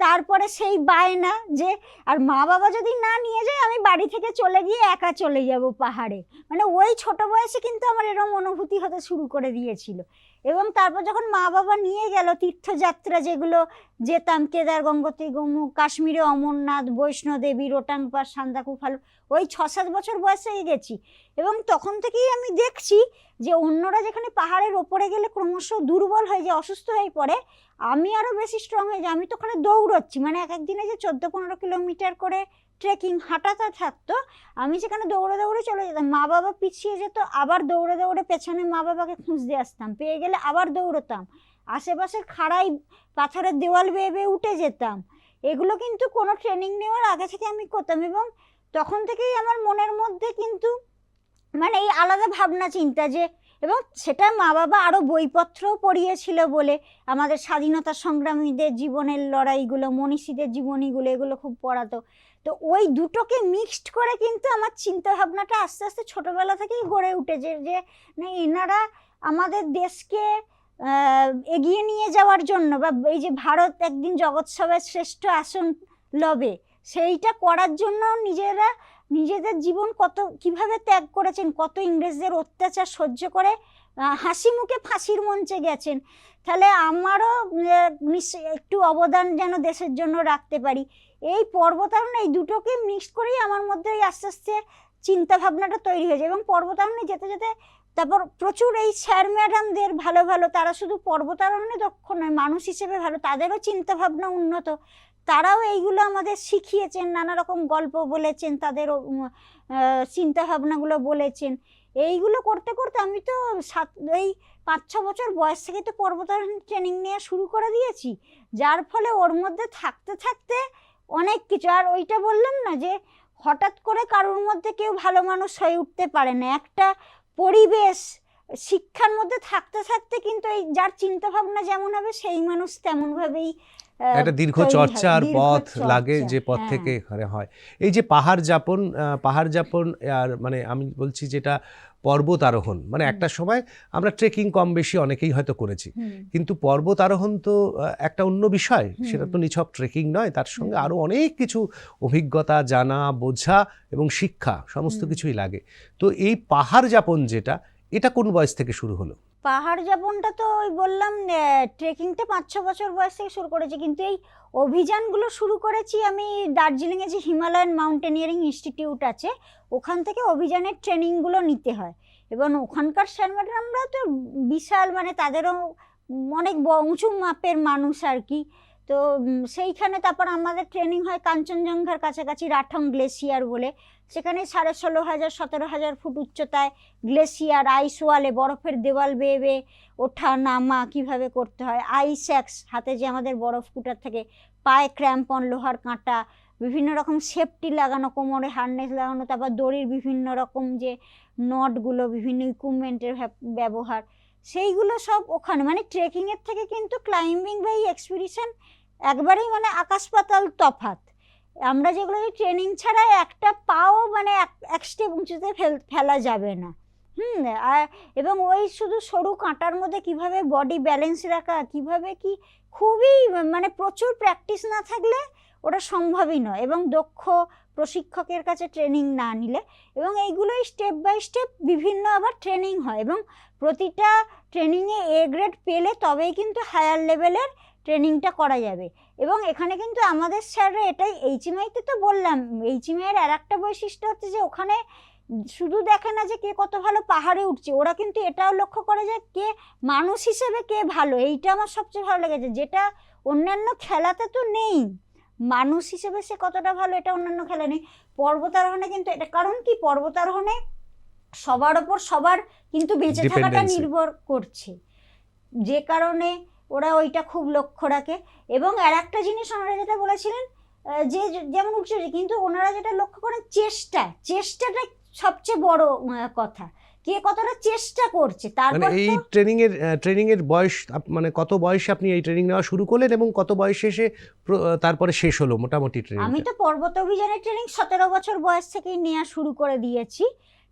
S1: তারপরে সেই বায়না যে, আর মা বাবা যদি না নিয়ে যায় আমি বাড়ি থেকে চলে গিয়ে একা চলে যাব পাহাড়ে, মানে ওই ছোট বয়সে কিন্তু আমার এরকম অনুভূতি হতে শুরু করে দিয়েছিল। এবং তারপর যখন মা বাবা নিয়ে গেল তীর্থযাত্রা যেগুলো যেতাম, কেদার, গঙ্গোত্রী, গোমুখ, কাশ্মীরে অমরনাথ, বৈষ্ণোদেবী, রোটাং পাস, সান্দাকু ফালু, ওই 6-7 বছর বয়সে গেছি। এবং তখন থেকেই আমি দেখছি যে অন্যরা যেখানে পাহাড়ের ওপরে গেলে ক্রমশ দুর্বল হয়ে যায়, অসুস্থ হয়ে পড়ে, আমি আরও বেশি স্ট্রং হয়ে যাই। আমি তো ওখানে দৌড়চ্ছি, মানে এক একদিনে যে 14-15 কিলোমিটার করে ট্রেকিং হাঁটাতে থাকতো, আমি সেখানে দৌড়ে দৌড়ে চলে যেতাম। মা বাবা পিছিয়ে যেত, আবার দৌড়ে দৌড়ে পেছনে মা বাবাকে খুঁজতে আসতাম, পেয়ে গেলে আবার দৌড়তাম, আশেপাশের খাড়াই পাথরের দেওয়াল বেয়ে বেয়ে উঠে যেতাম। এগুলো কিন্তু কোনো ট্রেনিং নেওয়ার আগে থেকে আমি করতাম, এবং তখন থেকেই আমার মনের মধ্যে কিন্তু মানে এই আলাদা ভাবনা চিন্তা যে, এবং সেটা মা বাবা আরও বইপত্রও পড়িয়েছিল বলে, আমাদের স্বাধীনতা সংগ্রামীদের জীবনের লড়াইগুলো, মনীষীদের জীবনীগুলো, এগুলো খুব পড়াতো। তো ওই দুটোকে মিক্সড করে কিন্তু আমার চিন্তা ভাবনাটা আস্তে আস্তে ছোটোবেলা থেকেই গড়ে উঠেছে যে না, এনারা আমাদের দেশকে এগিয়ে নিয়ে যাওয়ার জন্য, বা এই যে ভারত একদিন জগৎসভায় শ্রেষ্ঠ আসন লবে, সেইটা করার জন্য নিজেদের জীবন কিভাবে ত্যাগ করেছেন, কত ইংরেজদের অত্যাচার সহ্য করে হাসি মুখে ফাঁসির মঞ্চে গেছেন। তাহলে আমারও নিশ্চয়ই একটু অবদান যেন দেশের জন্য রাখতে পারি। এই পর্বতারোহণ, এই দুটোকে মিক্স করেই আমার মধ্যে আস্তে আস্তে চিন্তা ভাবনাটা তৈরি হয়েছে। এবং পর্বতারোহণে যেতে যেতে তারপর প্রচুর এই স্যার ম্যাডামদের ভালো, তারা শুধু পর্বতারোহণে দক্ষ নয়, মানুষ হিসেবে ভালো, তাদেরও চিন্তা ভাবনা উন্নত। তারাও এইগুলো আমাদের শিখিয়েছেন, নানা রকম গল্প বলেছেন, তাদের চিন্তা ভাবনাগুলো বলেছেন। এইগুলো করতে করতে আমি তো এই 5-6 বছর বয়স থেকে তো পর্বতারোহণ ট্রেনিং নেওয়া শুরু করে দিয়েছি, যার ফলে ওর মধ্যে থাকতে থাকতে অনেক কিছু। আর ওইটা বললাম না যে হঠাৎ করে কারোর মধ্যে কেউ ভালো মানুষ হয়ে উঠতে পারে না, একটা পরিবেশ শিক্ষার মধ্যে থাকতে থাকতে কিন্তু এই যার চিন্তা ভাবনা যেমন হবে সেই মানুষ তেমনভাবেই
S2: একটা দীর্ঘ
S1: তৈরি হয়,
S2: চর্চার
S1: দীর্ঘ
S2: পথ
S1: চর্চা,
S2: লাগে, যে পথ
S1: হ্যাঁ।
S2: থেকে এখানে হয়। এই যে পাহাড় যাপন আর মানে আমি বলছি যেটা পর্বত আরোহণ, মানে একটা সময় আমরা ট্রেকিং কম বেশি অনেকেই হয়তো করেছি, কিন্তু পর্বত আরোহণ তো একটা অন্য বিষয়, সেটা তো নিছক ট্রেকিং নয়, তার সঙ্গে আরো অনেক কিছু অভিজ্ঞতা, জানা, বোঝা এবং শিক্ষা সমস্ত কিছুই লাগে। তো এই পাহাড় যাপন যেটা, এটা কোন বয়স থেকে শুরু হলো?
S1: পাহাড় যাপনটা তো ওই বললাম ট্রেকিংটা 5-6 বছর বয়স থেকে শুরু করেছি, কিন্তু এই অভিযানগুলো শুরু করেছি আমি দার্জিলিংয়ে যে হিমালয়ান মাউন্টেনিয়ারিং ইনস্টিটিউট আছে ওখান থেকে অভিযানের ট্রেনিংগুলো নিতে হয়। এবং ওখানকার স্যার ম্যাডামরা তো বিশাল, মানে তাদেরও অনেক উঁচু মাপের মানুষ আর কি। তো সেইখানে তারপর আমাদের ট্রেনিং হয় কাঞ্চনজঙ্ঘার কাছাকাছি রাঠং গ্লেসিয়ার বলে, সেখানে 16,500 17,000 ফুট উচ্চতায় গ্লেসিয়ার, আইস ওয়ালে, বরফের দেওয়াল বেয়ে বেয়ে ওঠা নামা কিভাবে করতে হয়, আইস অ্যাক্স হাতে যে আমাদের বরফ কুটার থাকে, পায়ে ক্র্যাম্পন, লোহার কাঁটা, বিভিন্ন রকম সেফটি লাগানো, কোমরে হার্নেস লাগানো, তারপর দড়ির বিভিন্ন রকম যে নটগুলো, বিভিন্ন ইকুইপমেন্টের ব্যবহার, সেইগুলো সব ওখানে। মানে ট্রেকিংয়ের থেকে কিন্তু ক্লাইম্বিং বা এই এক্সপিডিশন একবারেই মানে আকাশ পাতাল তফাৎ। আমরা যেগুলো ট্রেনিং ছাড়া একটা পাও মানে এক স্টেপ উঁচুতে ফেলা যাবে না। এবং ওই শুধু সরু কাঁটার মধ্যে কিভাবে বডি ব্যালেন্স রাখা, কিভাবে কি, খুবই মানে প্রচুর প্র্যাকটিস না থাকলে ওটা সম্ভবই নয়, এবং দক্ষ প্রশিক্ষকের কাছে ট্রেনিং না নিলে। এবং এইগুলোই স্টেপ বাই স্টেপ বিভিন্ন আবার ট্রেনিং হয়, এবং প্রতিটা ট্রেনিংয়ে এ গ্রেড পেলে তবেই কিন্তু হায়ার লেভেলের ট্রেনিংটা করা যাবে। এবং এখানে কিন্তু আমাদের স্যাররা এটাই, এইচএমআইতে তো বললাম, এইচএমআইয়ের আর একটা বৈশিষ্ট্য হচ্ছে যে ওখানে শুধু দেখে না যে কে কত ভালো পাহাড়ে উঠছে, ওরা কিন্তু এটাও লক্ষ্য করে যে কে মানুষ হিসেবে কে ভালো। এইটা আমার সবচেয়ে ভালো লেগেছে, যেটা অন্যান্য খেলাতে তো নেই। মানুষ হিসেবে সে কতটা ভালো এটা অন্যান্য খেলা নেই। পর্বতারোহণে কিন্তু এটা, কারণ কি পর্বতারোহণে সবার ওপর সবার কিন্তু বেঁচে থাকাটা নির্ভর করছে, যে কারণে ওরা ওইটা খুব লক্ষ্য রাখে। এবং আর একটা জিনিস ওনারা যেটা বলেছিলেন যে যেমন উঠছে, কিন্তু ওনারা যেটা লক্ষ্য করেন চেষ্টাটা সবচেয়ে বড় কথা, কে কতটা চেষ্টা করছে। তারপর
S2: এই ট্রেনিং এর বয়স মানে কত বয়সে আপনি এই ট্রেনিং নেওয়া শুরু করলেন এবং কত বয়সে এসে তারপরে শেষ হলো মোটামুটি ট্রেনিং?
S1: আমি তো পর্বত অভিযানের ট্রেনিং 17 বছর বয়স থেকেই নেওয়া শুরু করে দিয়েছি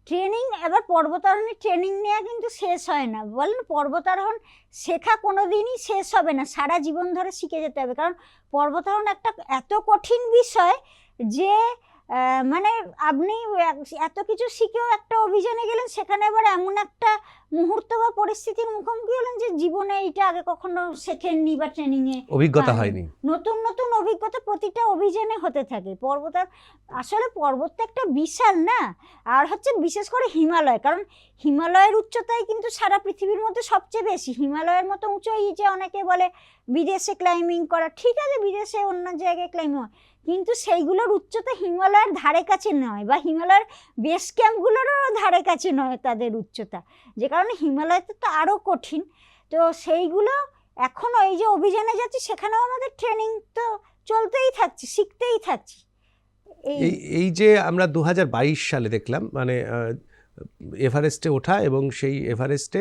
S1: ট্রেনিং। এবার পর্বতারোহণের ট্রেনিং নেওয়া কিন্তু শেষ হয় না, বলেন পর্বতারোহণ শেখা কোনো দিনই শেষ হবে না, সারা জীবন ধরে শিখে যেতে হবে। কারণ পর্বতারোহণ একটা এত কঠিন বিষয় যে মানে আপনি এত কিছু শিখেও একটা অভিযানে গেলেন, সেখানে আবার এমন একটা মুহূর্ত বা পরিস্থিতির মুখোমুখি হলেন যে জীবনে এইটা আগে কখনো শেখেননি বা ট্রেনিংয়ে
S2: অভিজ্ঞতা হয়নি।
S1: নতুন নতুন অভিজ্ঞতা প্রতিটা অভিযানে হতে থাকে। আসলে পর্বত তো একটা বিশাল না, আর হচ্ছে বিশেষ করে হিমালয়, কারণ হিমালয়ের উচ্চতাই কিন্তু সারা পৃথিবীর মধ্যে সবচেয়ে বেশি। হিমালয়ের মতো উঁচু, এই যে অনেকে বলে বিদেশে ক্লাইম্বিং করা, ঠিক আছে বিদেশে অন্য জায়গায় ক্লাইম্বিং হয়, কিন্তু সেইগুলোর উচ্চতা হিমালয়ের ধারে কাছে নয়, বা হিমালয়ের বেস ক্যাম্পগুলোরও ধারে কাছে নয় তাদের উচ্চতা, যে কারণে হিমালয়তে তো আরও কঠিন। তো সেইগুলো এখনও এই যে অভিযানে যাচ্ছি সেখানেও আমাদের ট্রেনিং তো চলতেই থাকছে, শিখতেই থাকছি।
S2: এই যে আমরা 2022 সালে দেখলাম মানে এভারেস্টে ওঠা, এবং সেই এভারেস্টে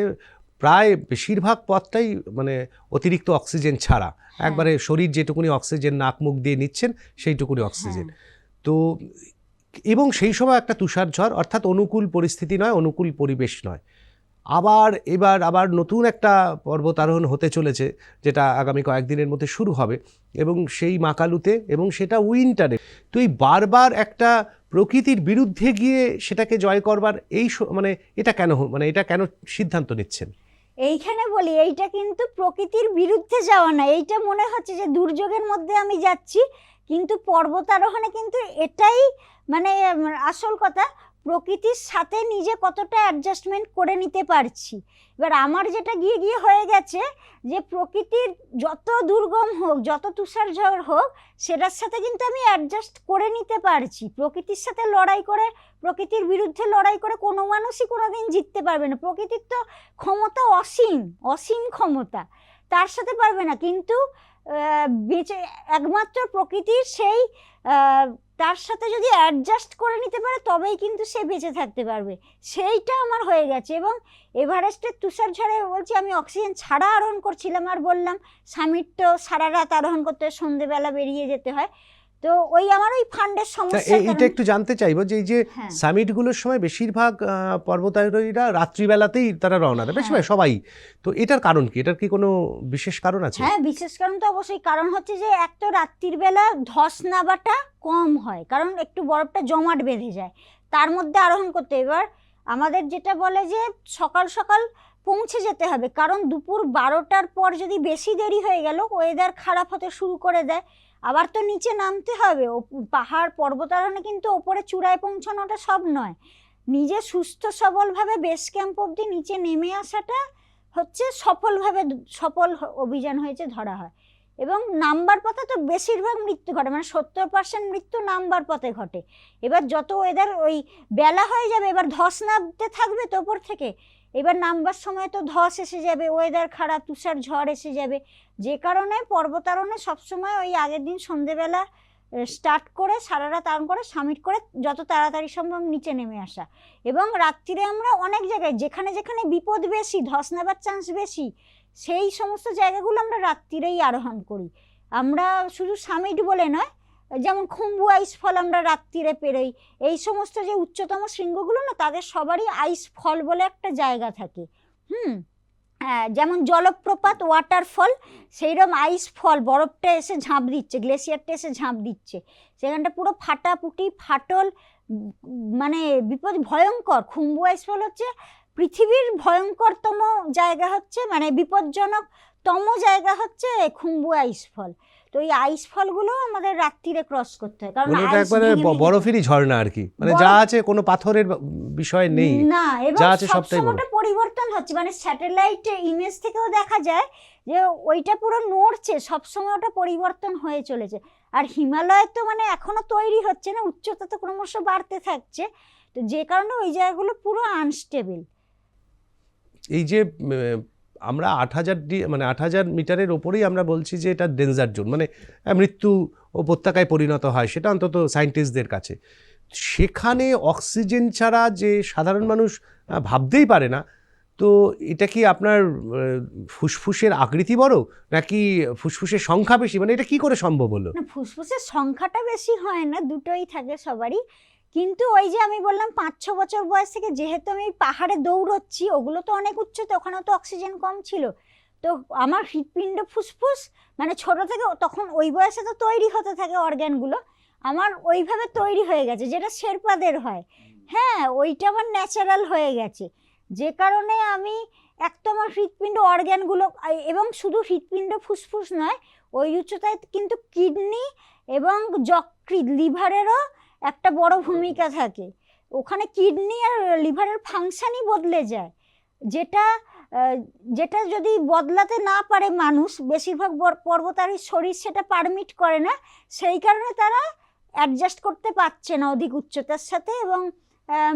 S2: প্রায় বেশিরভাগ পথটাই মানে অতিরিক্ত অক্সিজেন ছাড়া, একবারে শরীর যেটুকুনি অক্সিজেন নাক মুখ দিয়ে নিচ্ছেন সেইটুকুনি অক্সিজেন। তো এবং সেই সময় একটা তুষার ঝড়, অর্থাৎ অনুকূল পরিস্থিতি নয়, অনুকূল পরিবেশ নয়। এবার নতুন একটা পর্বতারোহণ হতে চলেছে, যেটা আগামী কয়েকদিনের মধ্যে শুরু হবে, এবং সেই মাকালুতে, এবং সেটা উইন্টারে। তো এই বারবার একটা প্রকৃতির বিরুদ্ধে গিয়ে সেটাকে জয় করবার মানে এটা কেন সিদ্ধান্ত নিচ্ছেন?
S1: এইখানে বলি, এইটা কিন্তু প্রকৃতির বিরুদ্ধে যাওয়া না, এইটা মনে হচ্ছে যে দুর্যোগের মধ্যে আমি যাচ্ছি, কিন্তু পর্বতারোহণে কিন্তু এটাই মানে আসল কথা। প্রকৃতির সাথে নিজে কতটা অ্যাডজাস্টমেন্ট করে নিতে পারছি। এবার আমার যেটা গিয়ে গিয়ে হয়ে গেছে যে প্রকৃতির যত দুর্গম হোক, যত তুষারঝড় হোক, সেটার সাথে কিন্তু আমি অ্যাডজাস্ট করে নিতে পারছি। প্রকৃতির সাথে লড়াই করে, প্রকৃতির বিরুদ্ধে লড়াই করে কোনো মানুষই কোনোদিন জিততে পারবে না। প্রকৃতির তো ক্ষমতা অসীম, অসীম ক্ষমতা, তার সাথে পারবে না। কিন্তু বেঁচে একমাত্র প্রকৃতির সেই তার সাথে যদি অ্যাডজাস্ট করে নিতে পারে তবেই কিন্তু সে বেঁচে থাকতে পারবে। সেইটা আমার হয়ে গেছে। এবং এভারেস্টের তুষারঝড়ে বলছি আমি অক্সিজেন ছাড়া আরোহণ করছিলাম, আর বললাম সামিট তো সারা রাত আরোহণ করতে হয়, সন্ধেবেলা বেরিয়ে যেতে হয়। তো ওই আমার ওই ফান্ডের সমস্যা।
S2: এইটা একটু জানতে চাইবো যে এই যে সামিটগুলোর সময় বেশিরভাগ পর্বতারোহীরা রাত্রিবেলাতেই তারা রওনা দেয়, বেশিরভাগ সবাই। তো এটার কারণ কি? এটার কি কোনো বিশেষ কারণ আছে?
S1: হ্যাঁ, বিশেষ কারণ তো অবশ্যই। কারণ হচ্ছে যে এক তো রাত্রির বেলা ধস নাবাটা কম হয়, কারণ একটু বরফটা জমাট বেঁধে যায়, তার মধ্যে আরোহণ করতে। এবার আমাদের যেটা বলে যে সকাল সকাল পৌঁছে যেতে হবে, কারণ দুপুর 12টার পর যদি বেশি দেরি হয়ে গেল ওয়েদার খারাপ হতে শুরু করে দেয়। আবার তো নিচে নামতে হবে। পাহাড় পর্বতারোহণে কিন্তু ওপরে চূড়ায় পৌঁছানোটা সব নয়, নিজে সুস্থ সবলভাবে বেস ক্যাম্প অবধি নিচে নেমে আসাটা হচ্ছে সফল অভিযান হয়েছে ধরা হয়। এবং নামবার পথে তো বেশিরভাগ মৃত্যু ঘটে, মানে 70% মৃত্যু নামবার পথে ঘটে। এবার যত ওয়েদার ওই বেলা হয়ে যাবে, এবার ধস নামতে থাকবে তো ওপর থেকে, এবার নামবার সময় তো ধস এসে যাবে, ওয়েদার খারাপ, তুষার ঝড় এসে যাবে। যে কারণে পর্বতারোহণে সবসময় ওই আগের দিন সন্ধেবেলা স্টার্ট করে সারা রাত আরোহণ করে সামিট করে যত তাড়াতাড়ি সম্ভব নিচে নেমে আসা। এবং রাত্রিরে আমরা অনেক জায়গায় যেখানে যেখানে বিপদ বেশি, ধস নেবার চান্স বেশি, সেই সমস্ত জায়গাগুলো আমরা রাত্রিরেই আরোহণ করি। আমরা শুধু সামিট বলে নয়, যেমন খুম্বু আইস ফল আমরা রাত্রিরে পেরোই। এই সমস্ত যে উচ্চতম শৃঙ্গগুলো না, তাদের সবারই আইস ফল বলে একটা জায়গা থাকে। হ্যাঁ, যেমন জলপ্রপাত, ওয়াটারফল, সেইরকম আইস ফল, বরফটা এসে ঝাঁপ দিচ্ছে, গ্লেসিয়ারটা এসে ঝাঁপ দিচ্ছে, সেখানটা পুরো ফাটাফুটি ফাটল, মানে বিপদ ভয়ঙ্কর। খুম্বু আইস ফল হচ্ছে পৃথিবীর ভয়ঙ্করতম জায়গা, হচ্ছে মানে বিপজ্জনকতম জায়গা হচ্ছে খুম্বু আইস ফল। তো এই আইস ফলগুলো আমাদের রাত্রিরে ক্রস করতে হয়, কারণ
S2: একবারে বরফেরই ঝর্ণা আর কি, মানে যা আছে কোনো পাথরের বিষয় নেই
S1: না, এবং
S2: যা আছে সবটাই বরফ।
S1: পরিবর্তন হচ্ছে, মানে স্যাটেলাইট ইমেজ থেকেও দেখা যায় যে ওইটা পুরো নড়ছে, সবসময় ওটা পরিবর্তন হয়ে চলেছে। আর হিমালয় তো মানে এখনো তৈরি হচ্ছে না, উচ্চতা তো ক্রমশ বাড়তে থাকছে, তো যে কারণে ওই জায়গাগুলো পুরো আনস্টেবল।
S2: এই যে আমরা 8,000 মিটারের ওপরেই আমরা বলছি যে এটা ডেঞ্জার জোন, মানে মৃত্যু উপত্যকায় পরিণত হয়, সেটা অন্তত সায়েন্টিস্টদের কাছে। সেখানে অক্সিজেন ছাড়া যে সাধারণ মানুষ ভাবতেই পারে না, তো এটা কি আপনার ফুসফুসের আকৃতি বড় নাকি ফুসফুসের সংখ্যা বেশি, মানে এটা কি করে সম্ভব হলো?
S1: না, ফুসফুসের সংখ্যাটা বেশি হয় না, দুটোই থাকে সবারই। কিন্তু ওই যে আমি বললাম 5-6 বছর বয়স থেকে যেহেতু আমি পাহাড়ে দৌড়চ্ছি, ওগুলো তো অনেক উচ্চতে, ওখানেও তো অক্সিজেন কম ছিল, তো আমার হৃৎপিণ্ড ফুসফুস মানে ছোট থেকে, তখন ওই বয়সে তো তৈরি হতে থাকে অর্গ্যানগুলো, আমার ওইভাবে তৈরি হয়ে গেছে, যেটা শেরপাদের হয়। হ্যাঁ, ওইটা আমার ন্যাচারাল হয়ে গেছে, যে কারণে আমি এক তো আমার হৃৎপিণ্ড অর্গ্যানগুলো, এবং শুধু হৃৎপিণ্ড ফুসফুস নয়, ওই উচ্চতায় কিন্তু কিডনি এবং যকৃৎ, লিভারেরও একটা বড় ভূমিকা থাকে। ওখানে কিডনি আর লিভারের ফাংশনই বদলে যায়, যেটা যদি বদলাতে না পারে মানুষ, বেশিরভাগ পর্বতারোহীর শরীর সেটা পারমিট করে না, সেই কারণে তারা অ্যাডজাস্ট করতে পারছে না অধিক উচ্চতার সাথে, এবং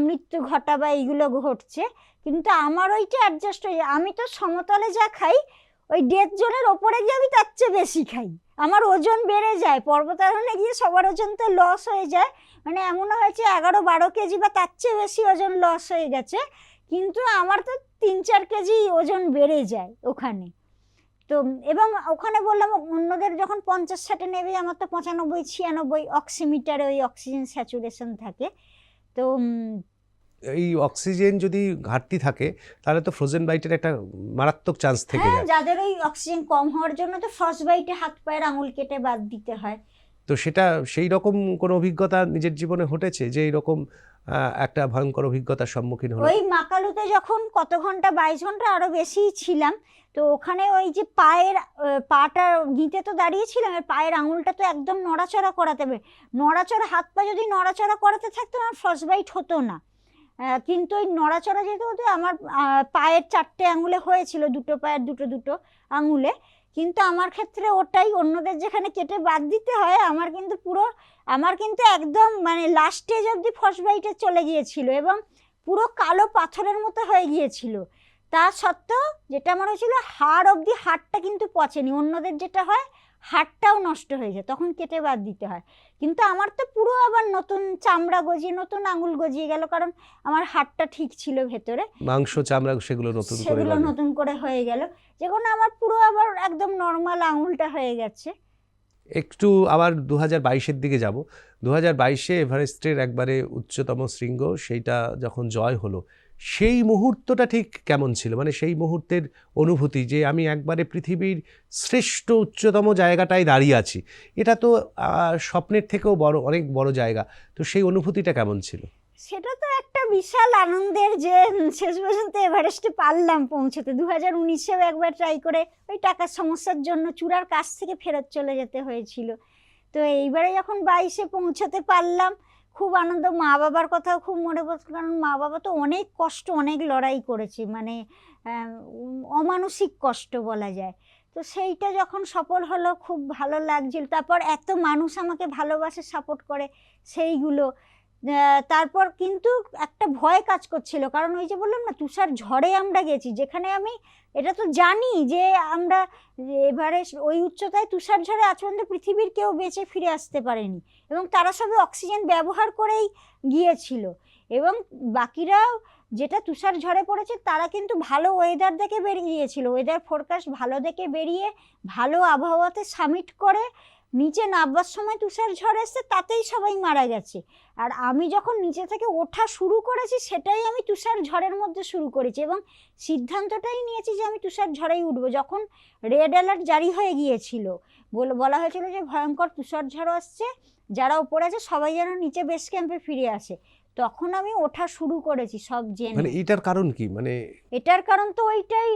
S1: মৃত্যু ঘটা বা এইগুলো ঘটছে। কিন্তু আমার ওইটা অ্যাডজাস্ট হয়ে যায়। আমি তো সমতলে যা খাই, ওই ডেথ জোনের ওপরে গিয়ে আমি তার চেয়ে বেশি খাই, আমার ওজন বেড়ে যায়। পর্বতারোহণে গিয়ে সবার ওজন তো লস হয়ে যায়, মানে এমনও হয়েছে 11-12 কেজি বা তার চেয়ে বেশি ওজন লস হয়ে গেছে, কিন্তু আমার তো 3-4 কেজি ওজন বেড়ে যায় ওখানে। তো এবং ওখানে বললাম অন্যদের যখন 50-60 নেবে, আমার তো 95-96 অক্সিমিটারে ওই অক্সিজেন স্যাচুরেশন থাকে। তো
S2: এই অক্সিজেন যদি ঘাটতি থাকে তাহলে তো ফ্রোজেন বাইটের একটা মারাত্মক চান্স থেকে যায়।
S1: যাদের ওই অক্সিজেন কম হওয়ার জন্য তো ফ্রস্ট বাইটে হাত পায়ের আঙুল কেটে বাদ দিতে হয়।
S2: তো সেটা সেই রকম কোনো অভিজ্ঞতা নিজের জীবনে ঘটেছে যে এইরকম একটা ভয়ঙ্কর অভিজ্ঞতার সম্মুখীন হলো?
S1: ওই মাকালুতে যখন কত ঘন্টা, 22 ঘন্টা আরো বেশি ছিলাম, তো ওখানে ওই যে পাটা গিঁতে তো দাঁড়িয়েছিলাম, পায়ের আঙুলটা তো একদম নড়াচড়া করাতে হবে, নড়াচড়া, হাত পা যদি নড়াচড়া করাতে থাকতো আমার ফ্রস্ট বাইট হতো না। কিন্তু ওই নড়াচড়া যেতে হতে আমার পায়ের 4টে আঙুলে হয়েছিল, দুটো পায়ের দুটো আঙুলে। কিন্তু আমার ক্ষেত্রে ওটাই, অন্যদের যেখানে কেটে বাদ দিতে হয়, আমার কিন্তু একদম মানে লাস্ট স্টেজ অবধি ফ্রস্টবাইটে চলে গিয়েছিল এবং পুরো কালো পাথরের মতো হয়ে গিয়েছিল। তা সত্ত্বেও যেটা আমার হয়েছিল, হাড় অবধি, হাড়টা কিন্তু পচেনি। অন্যদের যেটা হয় হাড়টাও নষ্ট হয়ে যায়, তখন কেটে বাদ দিতে হয়। কিন্তু আমার তো পুরো আবার নতুন চামড়া গজিয়ে, নতুন আঙুল গজিয়ে গেল, কারণ আমার হাড়টা ঠিক ছিল ভেতরে,
S2: মাংস চামড়া সেগুলো
S1: নতুন করে হয়ে গেল, যেগুলো আমার পুরো আবার একদম নর্মাল আঙুলটা হয়ে গেছে।
S2: একটু আবার 2022-এর দিকে যাব। 2022-এ এভারেস্টের একবারে উচ্চতম শৃঙ্গ, সেইটা যখন জয় হলো, সেই মুহূর্তটা ঠিক কেমন ছিল? মানে সেই মুহূর্তের অনুভূতি যে আমি একবারে পৃথিবীর শ্রেষ্ঠ উচ্চতম জায়গাটায় দাঁড়িয়ে আছি, এটা তো স্বপ্নের থেকেও বড়, অনেক বড় জায়গা। তো সেই অনুভূতিটা কেমন ছিল?
S1: সেটা তো একটা বিশাল আনন্দের, যে শেষ পর্যন্ত এভারেস্টে পারলাম পৌঁছতে। 2019-এও একবার ট্রাই করে ওই টাকার সমস্যার জন্য চূড়ার কাছ থেকে ফেরত চলে যেতে হয়েছিল। তো এইবারে যখন 22-এ পৌঁছতে পারলাম, খুব আনন্দ। মা বাবার কথাও খুব মনে পড়ছে, কারণ মা বাবা তো অনেক কষ্ট, অনেক লড়াই করেছে, মানে অমানসিক কষ্ট বলা যায়। তো সেইটা যখন সফল হলো খুব ভালো লাগছিল। তারপর এত মানুষ আমাকে ভালোবাসে, সাপোর্ট করে, সেইগুলো। তারপর কিন্তু একটা ভয় কাজ করছিল, কারণ ওই যে বললাম না, তুষার ঝড়ে আমরা গেছি, যেখানে আমি এটা তো জানি যে আমরা এভারেস্ট ওই উচ্চতায় তুষার ঝড়ে আজ পর্যন্ত পৃথিবীর কেউ বেঁচে ফিরে আসতে পারেনি, এবং তারা সবে অক্সিজেন ব্যবহার করেই গিয়েছিল। এবং বাকিরাও যেটা তুষার ঝড়ে পড়েছে তারা কিন্তু ভালো ওয়েদার দেখে বেরিয়েছিল, ওয়েদার ফোরকাস্ট ভালো দেখে বেরিয়ে ভালো আবহাওয়াতে সামিট করে নিচে নামবার সময় তুষার ঝড় এসছে, তাতেই সবাই মারা গেছে। আর আমি যখন নিচে থেকে ওঠা শুরু করেছি, সেটাই আমি তুষার ঝড়ের মধ্যে শুরু করেছি, এবং সিদ্ধান্তটাই নিয়েছি যে আমি তুষার ঝড়েই উঠবো। যখন রেড অ্যালার্ট জারি হয়ে গিয়েছিল, বলা হয়েছিল যে ভয়ঙ্কর তুষার ঝড় আসছে, যারা উপরে আছে সবাই যেন নিচে বেস ক্যাম্পে ফিরে আসে, তখন আমি ওঠা শুরু করেছি সব জেনে।
S2: মানে এটার কারণ কি? মানে
S1: এটার কারণ তো ওইটাই,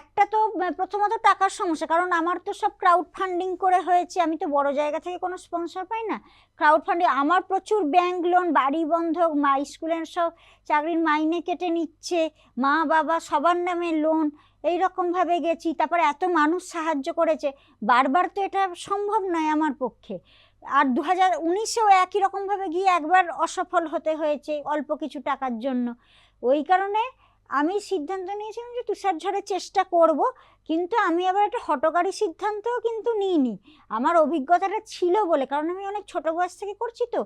S1: একটা তো প্রথমত টাকার সমস্যা, কারণ আমার তো সব ক্রাউড ফান্ডিং করে হয়েছে, আমি তো বড় জায়গা থেকে কোনো স্পন্সর পাই না। ক্রাউড ফান্ডিং, আমার প্রচুর ব্যাংক লোন, বাড়ি বন্ধক, স্কুলের সব চাকরির মাইনে কেটে নিচ্ছে, মা বাবা সবার নামে লোন, এইরকমভাবে গেছি। তারপরে এত মানুষ সাহায্য করেছে, বারবার তো এটা সম্ভব নয় আমার পক্ষে। আর 2019-এও একই রকমভাবে গিয়ে একবার অসফল হতে হয়েছে অল্প কিছু টাকার জন্য। ওই কারণে আমি সিদ্ধান্ত নিয়েছিলাম যে তুষার ঝড়ের চেষ্টা করব, কিন্তু আমি আবার একটা হঠকারী সিদ্ধান্তও কিন্তু নিইনি, আমার অভিজ্ঞতাটা ছিল বলে, কারণ আমি অনেক ছোট বয়স থেকে করছি। তো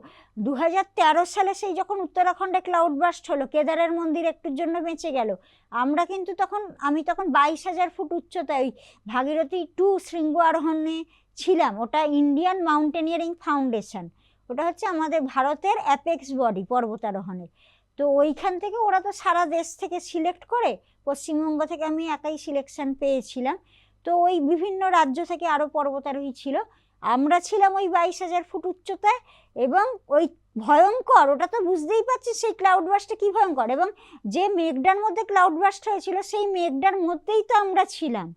S1: 2013 সালে সেই যখন উত্তরাখণ্ডে ক্লাউড বাস্ট হলো, কেদারের মন্দির একটুর জন্য বেঁচে গেল, আমি তখন 22,000 ফুট উচ্চতায় ওই ভাগীরথী 2 শৃঙ্গ আরোহণে ছিলাম। ওটা ইন্ডিয়ান মাউন্টেনিয়ারিং ফাউন্ডেশন, ওটা হচ্ছে আমাদের ভারতের অ্যাপেক্স বডি পর্বতারোহণের। তো ওইখান থেকে ওরা তো সারা দেশ থেকে সিলেক্ট করে, পশ্চিমবঙ্গ থেকে আমি একাই সিলেকশন পেয়েছিলাম। তো ওই বিভিন্ন রাজ্য থেকে আরও পর্বতারোহী ছিল, আমরা ছিলাম ওই 22,000 ফুট উচ্চতায়। এবং ওই ভয়ঙ্কর, ওটা তো বুঝতেই পারছি সেই ক্লাউড বাস্টটা কী ভয়ঙ্কর, এবং যে মেঘটার মধ্যে ক্লাউড বাস্ট হয়েছিল সেই মেঘটার মধ্যেই তো আমরা ছিলাম,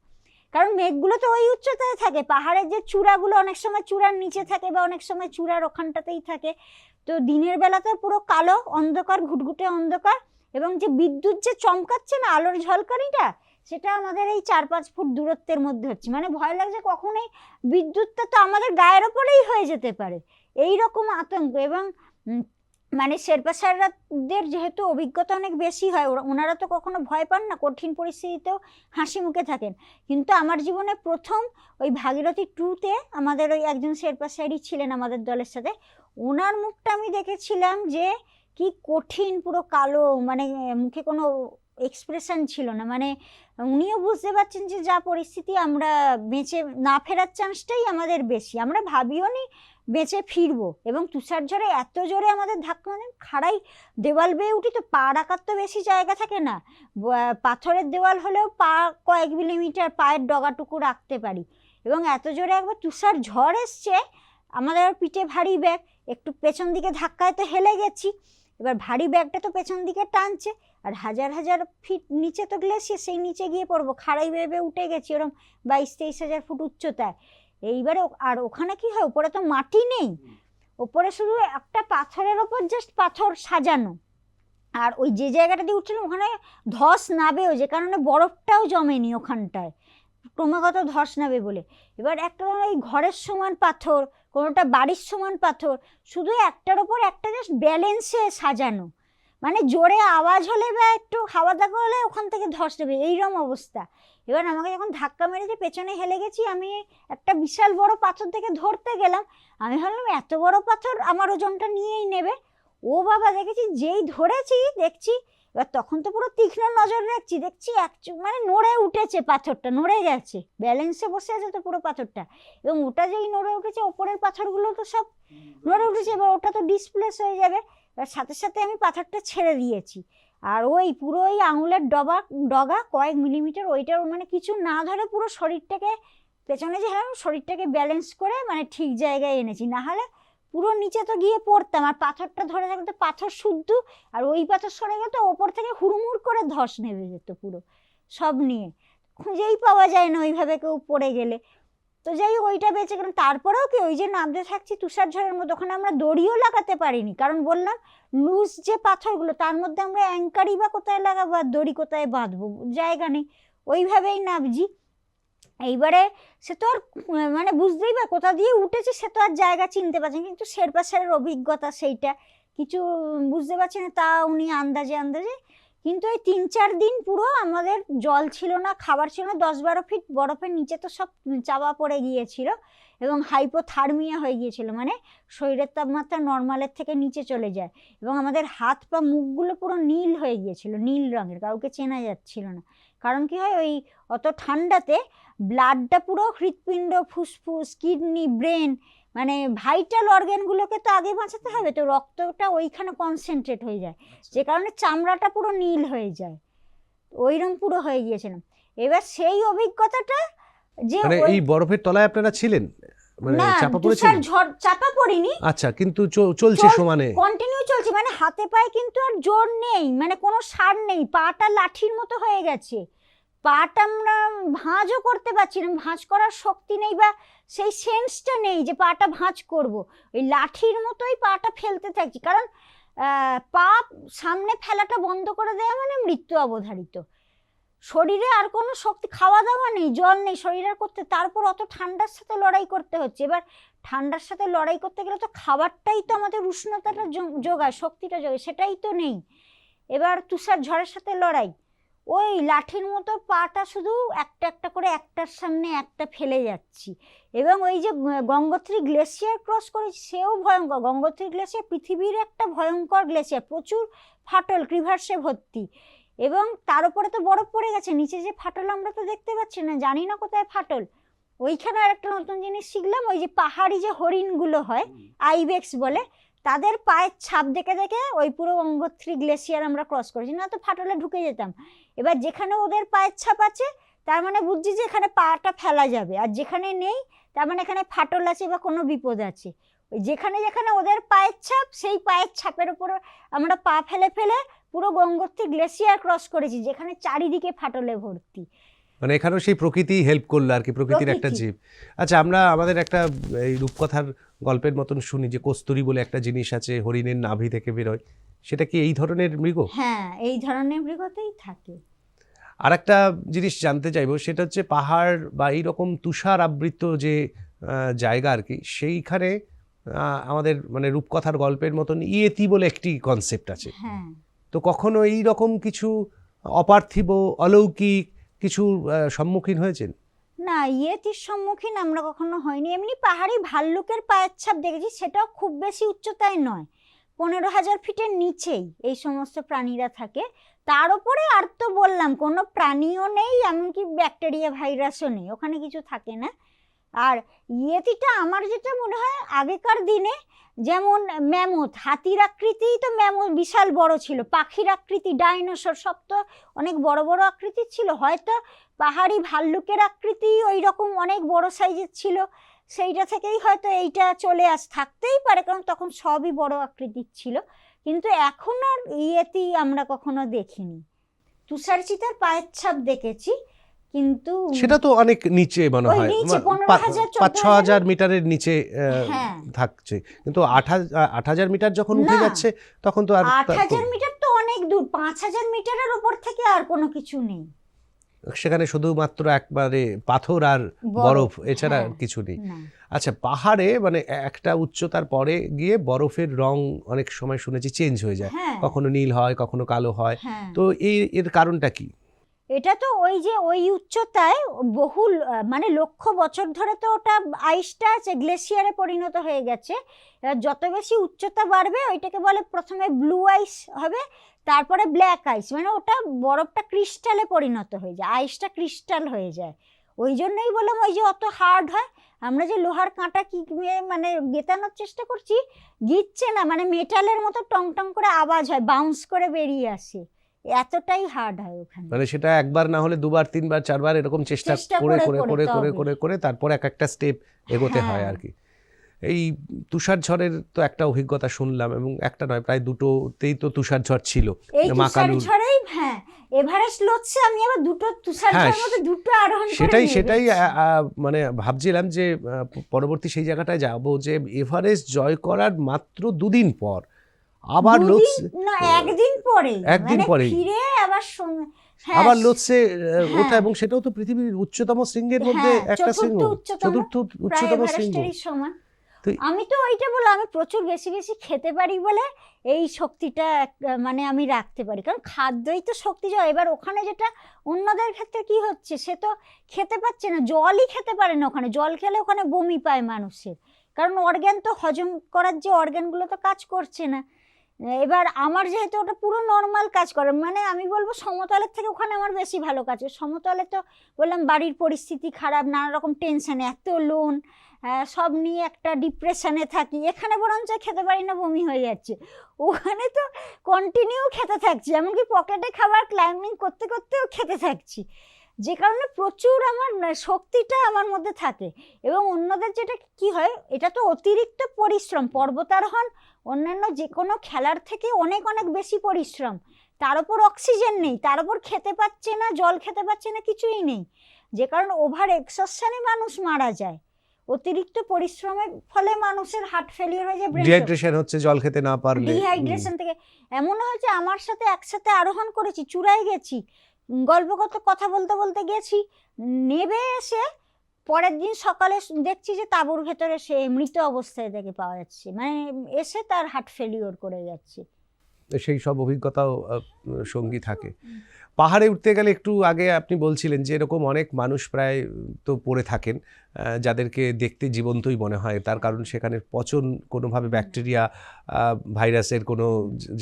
S1: কারণ মেঘগুলো তো ওই উচ্চতায় থাকে, পাহাড়ের যে চূড়াগুলো অনেক সময় চূড়ার নিচে থাকে বা অনেক সময় চূড়ার ওখানটাতেই থাকে। তো দিনের বেলাতে পুরো কালো অন্ধকার, ঘুটঘুটে অন্ধকার, এবং যে বিদ্যুৎ যে চমকাচ্ছে না, আলোর ঝলকানিটা, সেটা আমাদের এই 4-5 ফুট দূরত্বের মধ্যে হচ্ছে। মানে ভয় লাগছে কখনোই বিদ্যুৎটা তো আমাদের গায়ের ওপরেই হয়ে যেতে পারে, এই রকম আতঙ্ক। এবং মানে শেরপা স্যারদের যেহেতু অভিজ্ঞতা অনেক বেশি হয়, ওনারা তো কখনো ভয় পান না, কঠিন পরিস্থিতিতেও হাসি মুখে থাকেন। কিন্তু আমার জীবনে প্রথম ওই ভাগীরথী 2-তে আমাদের ওই একজন শেরপা স্যারই ছিলেন আমাদের দলের সাথে, ওনার মুখটা আমি দেখেছিলাম যে কি কঠিন, পুরো কালো, মানে মুখে কোনো এক্সপ্রেশন ছিল না। মানে উনিও বুঝতে পারছেন যে যা পরিস্থিতি, আমরা বেঁচে না ফেরার চান্সটাই আমাদের বেশি, আমরা ভাবিও নি বেঁচে ফিরবো। এবং তুষার ঝড়ে এত জোরে আমাদের ধাক্কা, মানে খাড়াই দেওয়াল বেয়ে উঠি, তো পা রাখার তো বেশি জায়গা থাকে না, পাথরের দেওয়াল হলেও পা কয়েক মিলিমিটার পায়ের ডগাটুকু রাখতে পারি। এবং এত জোরে একবার তুষার ঝড় এসছে, আমাদের পিঠে ভারী ব্যাগ, একটু পেছন দিকে ধাক্কায় তো হেলে গেছি, এবার ভারী ব্যাগটা তো পেছন দিকে টানছে, আর হাজার হাজার ফিট নিচে তো গ্লেসিয়ার, সেই নিচে গিয়ে পড়বো, খাড়াই বেয়ে উঠে গেছি ওরম 22-23 ফুট উচ্চতায়। এইবারে আর ওখানে কি হয়, উপরে তো মাটি নেই, ওপরে শুধু একটা পাথরের ওপর জাস্ট পাথর সাজানো, আর ওই যে জায়গাটা দিয়ে উঠছিলাম ওখানে ধস নাবেও, যে কারণে বরফটাও জমেনি ওখানটায়, ক্রমাগত ধস নাবে বলে। এবার একটা এই ঘরের সমান পাথর, কোনোটা বাড়ির সমান পাথর, শুধু একটার ওপর একটা জাস্ট ব্যালেন্সে সাজানো, মানে জোরে আওয়াজ হলে বা একটু হাওয়া দেখা হলে ওখান থেকে ধস নেবে, এইরকম অবস্থা। এবার আমাকে যখন ধাক্কা মেরেছে পেছনে হেলে গেছি, আমি একটা বিশাল বড় পাথর থেকে ধরতে গেলাম, আমি ভাবলাম এত বড় পাথর আমার ওজনটা নিয়েই নেবে। ও বাবা, দেখেছি যেই ধরেছি দেখছি, এবার তখন তো পুরো তীক্ষ্ণ নজর রাখছি, দেখছি মানে নড়ে উঠেছে পাথরটা, নড়ে গেছে, ব্যালেন্সে বসে আছে তো পুরো পাথরটা, এবং ওটা যেই নড়ে উঠেছে ওপরের পাথরগুলো তো সব নড়ে উঠেছে, এবার ওটা তো ডিসপ্লেস হয়ে যাবে। এবার সাথে সাথে আমি পাথরটা ছেড়ে দিয়েছি, আর ওই পুরো ওই আঙুলের ডগা কয়েক মিলিমিটার, ওইটার মানে কিছু না ধরে পুরো শরীরটাকে পেছনে যে হ্যাঁ শরীরটাকে ব্যালেন্স করে মানে ঠিক জায়গায় এনেছি, না হলে পুরো নিচে তো গিয়ে পড়তাম। আর পাথরটা ধরে থাকতে পাথর শুদ্ধ, আর ওই পাথর সরে গেলে তো ওপর থেকে হুড়মুড় করে ধস নেমে যেত পুরো সব নিয়ে, খুঁজেই পাওয়া যায় না ওইভাবে কেউ পড়ে গেলে। তো যাই হোক ওইটা বেঁচে গেলাম। তারপরেও কি ওই যে নামতে থাকছি তুষার ঝড়ের মধ্যে, ওখানে আমরা দড়িও লাগাতে পারিনি, কারণ বললাম লুজ যে পাথরগুলো তার মধ্যে আমরা অ্যাঙ্কারই বা কোথায় লাগাবো আর দড়ি কোথায় বাঁধবো, জায়গা নেই, ওইভাবেই নামছি। এইবারে সে তো আর মানে বুঝতেই পারে কোথা দিয়ে উঠেছে, সে তো আর জায়গা চিনতে পারছে না, কিন্তু শেরপা স্যারের অভিজ্ঞতা সেইটা কিছু বুঝতে পারছে না, তা উনি আন্দাজে কিন্তু এই 3-4 দিন পুরো আমাদের জল ছিল না, খাবার ছিল না, 10-12 ফিট বরফের নিচে তো সব চাপা পড়ে গিয়েছিল এবং হাইপোথার্মিয়া হয়ে গিয়েছিল, মানে শরীরের তাপমাত্রা নর্মালের থেকে নিচে চলে যায়, এবং আমাদের হাত পা মুখগুলো পুরো নীল হয়ে গিয়েছিল, নীল রঙের, কাউকে চেনা যাচ্ছিল না। কারণ কি হয় ওই অত ঠান্ডাতে ব্লাডটা পুরো হৃৎপিণ্ড, ফুসফুস, কিডনি, ব্রেন, মানে ভাইটাল অর্গানগুলোকে তো আগে বাঁচাতে হবে, তো রক্তটা ওইখানে কনসেন্ট্রেট হয়ে যায়, যে কারণে চামড়াটা পুরো নীল হয়ে যায়, ওইরকম পুরো হয়ে গিয়েছিলাম। এবার সেই অভিজ্ঞতাটা যে
S2: মানে এই বরফের তলায় আপনারা ছিলেন, মানে
S1: না
S2: চাপা
S1: তুষার
S2: পড়েছিলেন?
S1: ঝড় চাপা পড়িনি,
S2: আচ্ছা, কিন্তু চলছে সমানে,
S1: কন্টিনিউ চলছে, মানে হাতে পায়ে কিন্তু আর জোর নেই, মানে কোনো সার নেই, পাটা লাঠির মতো হয়ে গেছে, পাটা আমরা ভাঁজও করতে পারছি না, ভাঁজ করার শক্তি নেই বা সেই সেন্সটা নেই যে পাটা ভাঁজ করব, ওই লাঠির মতোই পাটা ফেলতে থাকছি, কারণ পা সামনে ফেলাটা বন্ধ করে দেওয়া মানে মৃত্যু অবধারিত, শরীরে আর কোনো শক্তি, খাওয়া দাওয়া নেই, জল নেই, শরীর আর করতে, তারপর অত ঠান্ডার সাথে লড়াই করতে হচ্ছে। এবার ঠান্ডার সাথে লড়াই করতে গেলে তো খাবারটাই তো আমাদের উষ্ণতাটা যোগায়, শক্তিটা যোগায়, সেটাই তো নেই। এবার তুষার ঝড়ের সাথে লড়াই, ওই লাঠির মতো পাটা শুধু একটা একটা করে একটার সামনে একটা ফেলে যাচ্ছি, এবং ওই যে গঙ্গোত্রী গ্লেশিয়ার ক্রস করেছি সেও ভয়ঙ্কর, গঙ্গোত্রী গ্লেশিয়ার পৃথিবীর একটা ভয়ঙ্কর গ্লেশিয়ার, প্রচুর ফাটল, ক্রিভার্সে ভর্তি, এবং তার উপরে তো বরফ পড়ে গেছে, নিচে যে ফাটল আমরা তো দেখতে পাচ্ছি না, জানি না কোথায় ফাটল। ওইখানে আর একটা নতুন জিনিস শিখলাম, ওই যে পাহাড়ি যে হরিণগুলো হয় আইবেক্স বলে, তাদের পায়ের ছাপ দেখে দেখে ওই পুরো গঙ্গোত্রী গ্লেশিয়ার আমরা ক্রস করেছি, না তো ফাটলে ঢুকে যেতাম। এবার যেখানে ওদের পায়ের ছাপ আছে তার মানে বুঝছি যে এখানে পাটা ফেলা যাবে, আর যেখানে নেই তার মানে এখানে ফাটল আছে বা কোনো বিপদ আছে। ওই যেখানে যেখানে ওদের পায়ের ছাপ, সেই পায়ের ছাপের উপর আমরা পা ফেলে ফেলে পুরো গঙ্গোত্রী গ্লেশিয়ার ক্রস করেছি, যেখানে চারিদিকে ফাটলে ভর্তি।
S2: মানে এখানেও সেই প্রকৃতি হেল্প করলো আর কি, প্রকৃতির একটা জীব। আচ্ছা, আমরা আমাদের একটা এই রূপকথার গল্পের মতন শুনি যে কস্তুরী বলে একটা জিনিস আছে, হরিণের নাভি থেকে বেরোয়, সেটা কি এই ধরনের মৃগ?
S1: হ্যাঁ, এই ধরনের মৃগতেই থাকে।
S2: আর একটা জিনিস জানতে চাইবো, সেটা হচ্ছে পাহাড় বা এইরকম তুষার আবৃত যে জায়গা আর কি, সেইখানে আমাদের মানে রূপকথার গল্পের মতন ইয়েতি বলে একটি কনসেপ্ট আছে।
S1: হ্যাঁ,
S2: তো কখনো এই রকম কিছু অপার্থিব অলৌকিক কিছু সম্মুখীন হয়েছেন?
S1: না, ইয়েতির সম্মুখীন আমরা কখনো হয়নি। এমনি পাহাড়ি ভাল্লুকের পায়ের ছাপ দেখেছি, সেটাও খুব বেশি উচ্চতায় নয়, 15,000 ফিটের নিচেই এই সমস্ত প্রাণীরা থাকে। তার উপরে আর তো বললাম কোনো প্রাণীও নেই, এমনকি ব্যাকটেরিয়া ভাইরাসও নেই, ওখানে কিছু থাকে না। আর ইয়েতিটা আমার যেটা মনে হয় আগেকার দিনে যেমন ম্যামথ, হাতির আকৃতি তো ম্যামথ বিশাল বড় ছিল, পাখির আকৃতি, ডাইনোসর সব তো অনেক বড় বড় আকৃতির ছিল, হয়তো পাহাড়ি ভাল্লুকের আকৃতি ওই রকম অনেক বড় সাইজের ছিল, সেইটা থেকেই হয়তো এইটা চলে থাকতেই পারে, কারণ তখন সবই বড় আকৃতির ছিল। কিন্তু এখন আর ইয়েতি আমরা কখনো দেখিনি। তুষার চিতার পায়ের ছাপ দেখেছি, কিন্তু
S2: সেটা তো অনেক নিচে মনে হয়, 5-6 মিটারের নিচে থাকছে, কিন্তু 8,000 মিটার যখন উঠে যাচ্ছে তখন তো আর
S1: 8,000 মিটার তো অনেক অনেক দূর, 5000 মিটারের উপর থেকে আর কোনো কিছু নেই।
S2: সেখানে শুধুমাত্র একবারে পাথর আর
S1: বরফ,
S2: বরফ, এছাড়া
S1: হ্যাঁ,
S2: আর কিছু নেই।
S1: না।
S2: আচ্ছা, পাহাড়ে মানে একটা উচ্চতার পরে গিয়ে বরফের রং অনেক সময় শুনেছি চেঞ্জ হয়ে যায়,
S1: হ্যাঁ,
S2: কখনো নীল হয় কখনো কালো হয়।
S1: হ্যাঁ।
S2: তো এর কারণটা কি?
S1: এটা তো ওই যে ওই উচ্চতায় বহু মানে লক্ষ বছর ধরে তো ওটা আইসটা আছে, গ্লেসিয়ারে পরিণত হয়ে গেছে। এবার যত বেশি উচ্চতা বাড়বে ওইটাকে বলে প্রথমে ব্লু আইস হবে, তারপরে ব্ল্যাক আইস, মানে ওটা বরফটা ক্রিস্টালে পরিণত হয়ে যায়, আইসটা ক্রিস্টাল হয়ে যায়। ওই জন্যই বললাম ওই যে অত হার্ড হয়। আমরা যে লোহার কাঁটা কি মানে গেতানোর চেষ্টা করছি, গিচ্ছে না, মানে মেটালের মতো টং টং করে আওয়াজ হয়, বাউন্স করে বেরিয়ে আসে, এতটাই হার্ড হয় ওখানে।
S2: মানে সেটা একবার না হলে দুবার তিনবার চারবার এরকম চেষ্টা
S1: চেষ্টা
S2: করে
S1: করে
S2: করে করে করে
S1: তবে।
S2: করে করে তারপর এক একটা স্টেপ এগোতে হয়
S1: হ্যাঁ।
S2: আর কি। এই তুষার ঝড়ের তো একটা অভিজ্ঞতা শুনলাম, এবং একটা নয় প্রায় দুটোতেই তো তুষার ঝড় ছিল।
S1: এই তুষার
S2: মাকালুর,
S1: ঝড়েই, হ্যাঁ, এভারেস্ট লড়ছে, আমি আবার দুটো তুষার
S2: হ্যাঁ,
S1: ঝড়ের মধ্যে দুটো আরোহণ করে
S2: সেটাই
S1: নিয়ে
S2: সেটাই
S1: গেছি।
S2: মানে ভাবছিলাম যে পরবর্তী সেই জায়গাটায় যাব, যে এভারেস্ট জয় করার মাত্র দুদিন পর আবার
S1: দুদিন
S2: লোটস,
S1: না, একদিন পরে,
S2: একদিন
S1: মানে
S2: পরেই
S1: ফিরে আবার হ্যাঁ,
S2: আবার লোটসে ওঠা,
S1: হ্যাঁ।
S2: এবং সেটাও তো পৃথিবীর উচ্চতম শৃঙ্গের মধ্যে
S1: হ্যাঁ,
S2: একটা
S1: চতুর্থ
S2: শৃঙ্গ,
S1: উচ্চতম,
S2: চতুর্থ
S1: প্রায়
S2: উচ্চতম শৃঙ্গ।
S1: এভারেস্টেরই সমান।
S2: তো
S1: আমি তো ওইটা বললাম, আমি প্রচুর বেশি বেশি খেতে পারি বলে এই শক্তিটা মানে আমি রাখতে পারি, কারণ খাদ্যই তো শক্তি জয়। এবার ওখানে যেটা অন্যদের ক্ষেত্রে কি হচ্ছে, সে তো খেতে পাচ্ছে না, জলই খেতে পারে না ওখানে, জল খেলে ওখানে বমি পায় মানুষের, কারণ অর্গ্যান তো হজম করার যে অর্গ্যানগুলো তো কাজ করছে না। এবার আমার যেহেতু ওটা পুরো নর্মাল কাজ করে, মানে আমি বলবো সমতলের থেকে ওখানে আমার বেশি ভালো কাজ করে। সমতলে তো বললাম বাড়ির পরিস্থিতি খারাপ, নানা রকম টেনশানে, এত লোন, সব নিয়ে একটা ডিপ্রেশনে থাকি। এখানে বরঞ্চ খেতে পারি না, বমি হয়ে যাচ্ছে। ওখানে তো কন্টিনিউ খেতে থাকছি, এমনকি পকেটে খাবার ক্লাইম্বিং করতে করতেও খেতে থাকছি, যে কারণে প্রচুর আমার শক্তিটা আমার মধ্যে থাকে। এবং অন্যদের যেটা কি হয়, এটা তো অতিরিক্ত পরিশ্রম, পর্বতারোহণ অন্যান্য যে কোনো খেলার থেকে অনেক অনেক বেশি পরিশ্রম, তার উপর অক্সিজেন নেই, তার উপর খেতে পাচ্ছে না, জল খেতে পাচ্ছে না, কিছুই নেই, যে কারণে ওভার এক্সরশনে মানুষ মারা যায়। অতিরিক্ত পরিশ্রমের ফলে মানুষের হার্ট ফেলিওর হয়ে যায়,
S2: ডিহাইড্রেশন হচ্ছে জল খেতে না পারলে।
S1: ডিহাইড্রেশন থেকে। এমনও হয়েছে আমার সাথে একসাথে আরোহণ করেছি, চূড়ায় গেছি, গল্প কথা বলতে বলতে গেছি, নেবে এসে পরের দিন সকালে দেখছি যে তাঁবুর ভেতরে সে মৃত অবস্থায় থেকে পাওয়া যাচ্ছে, মানে এসে তার হার্ট ফেলিওর করে যাচ্ছে।
S2: সেই সব অভিজ্ঞতাও সঙ্গী থাকে। পাহাড়ে উঠতে গেলে একটু আগে আপনি বলছিলেন যে এরকম অনেক মানুষ প্রায় তো পড়ে থাকেন, যাদেরকে দেখতে জীবন্তই মনে হয়, তার কারণ সেখানে পচন কোনোভাবে ব্যাকটেরিয়া ভাইরাসের কোনো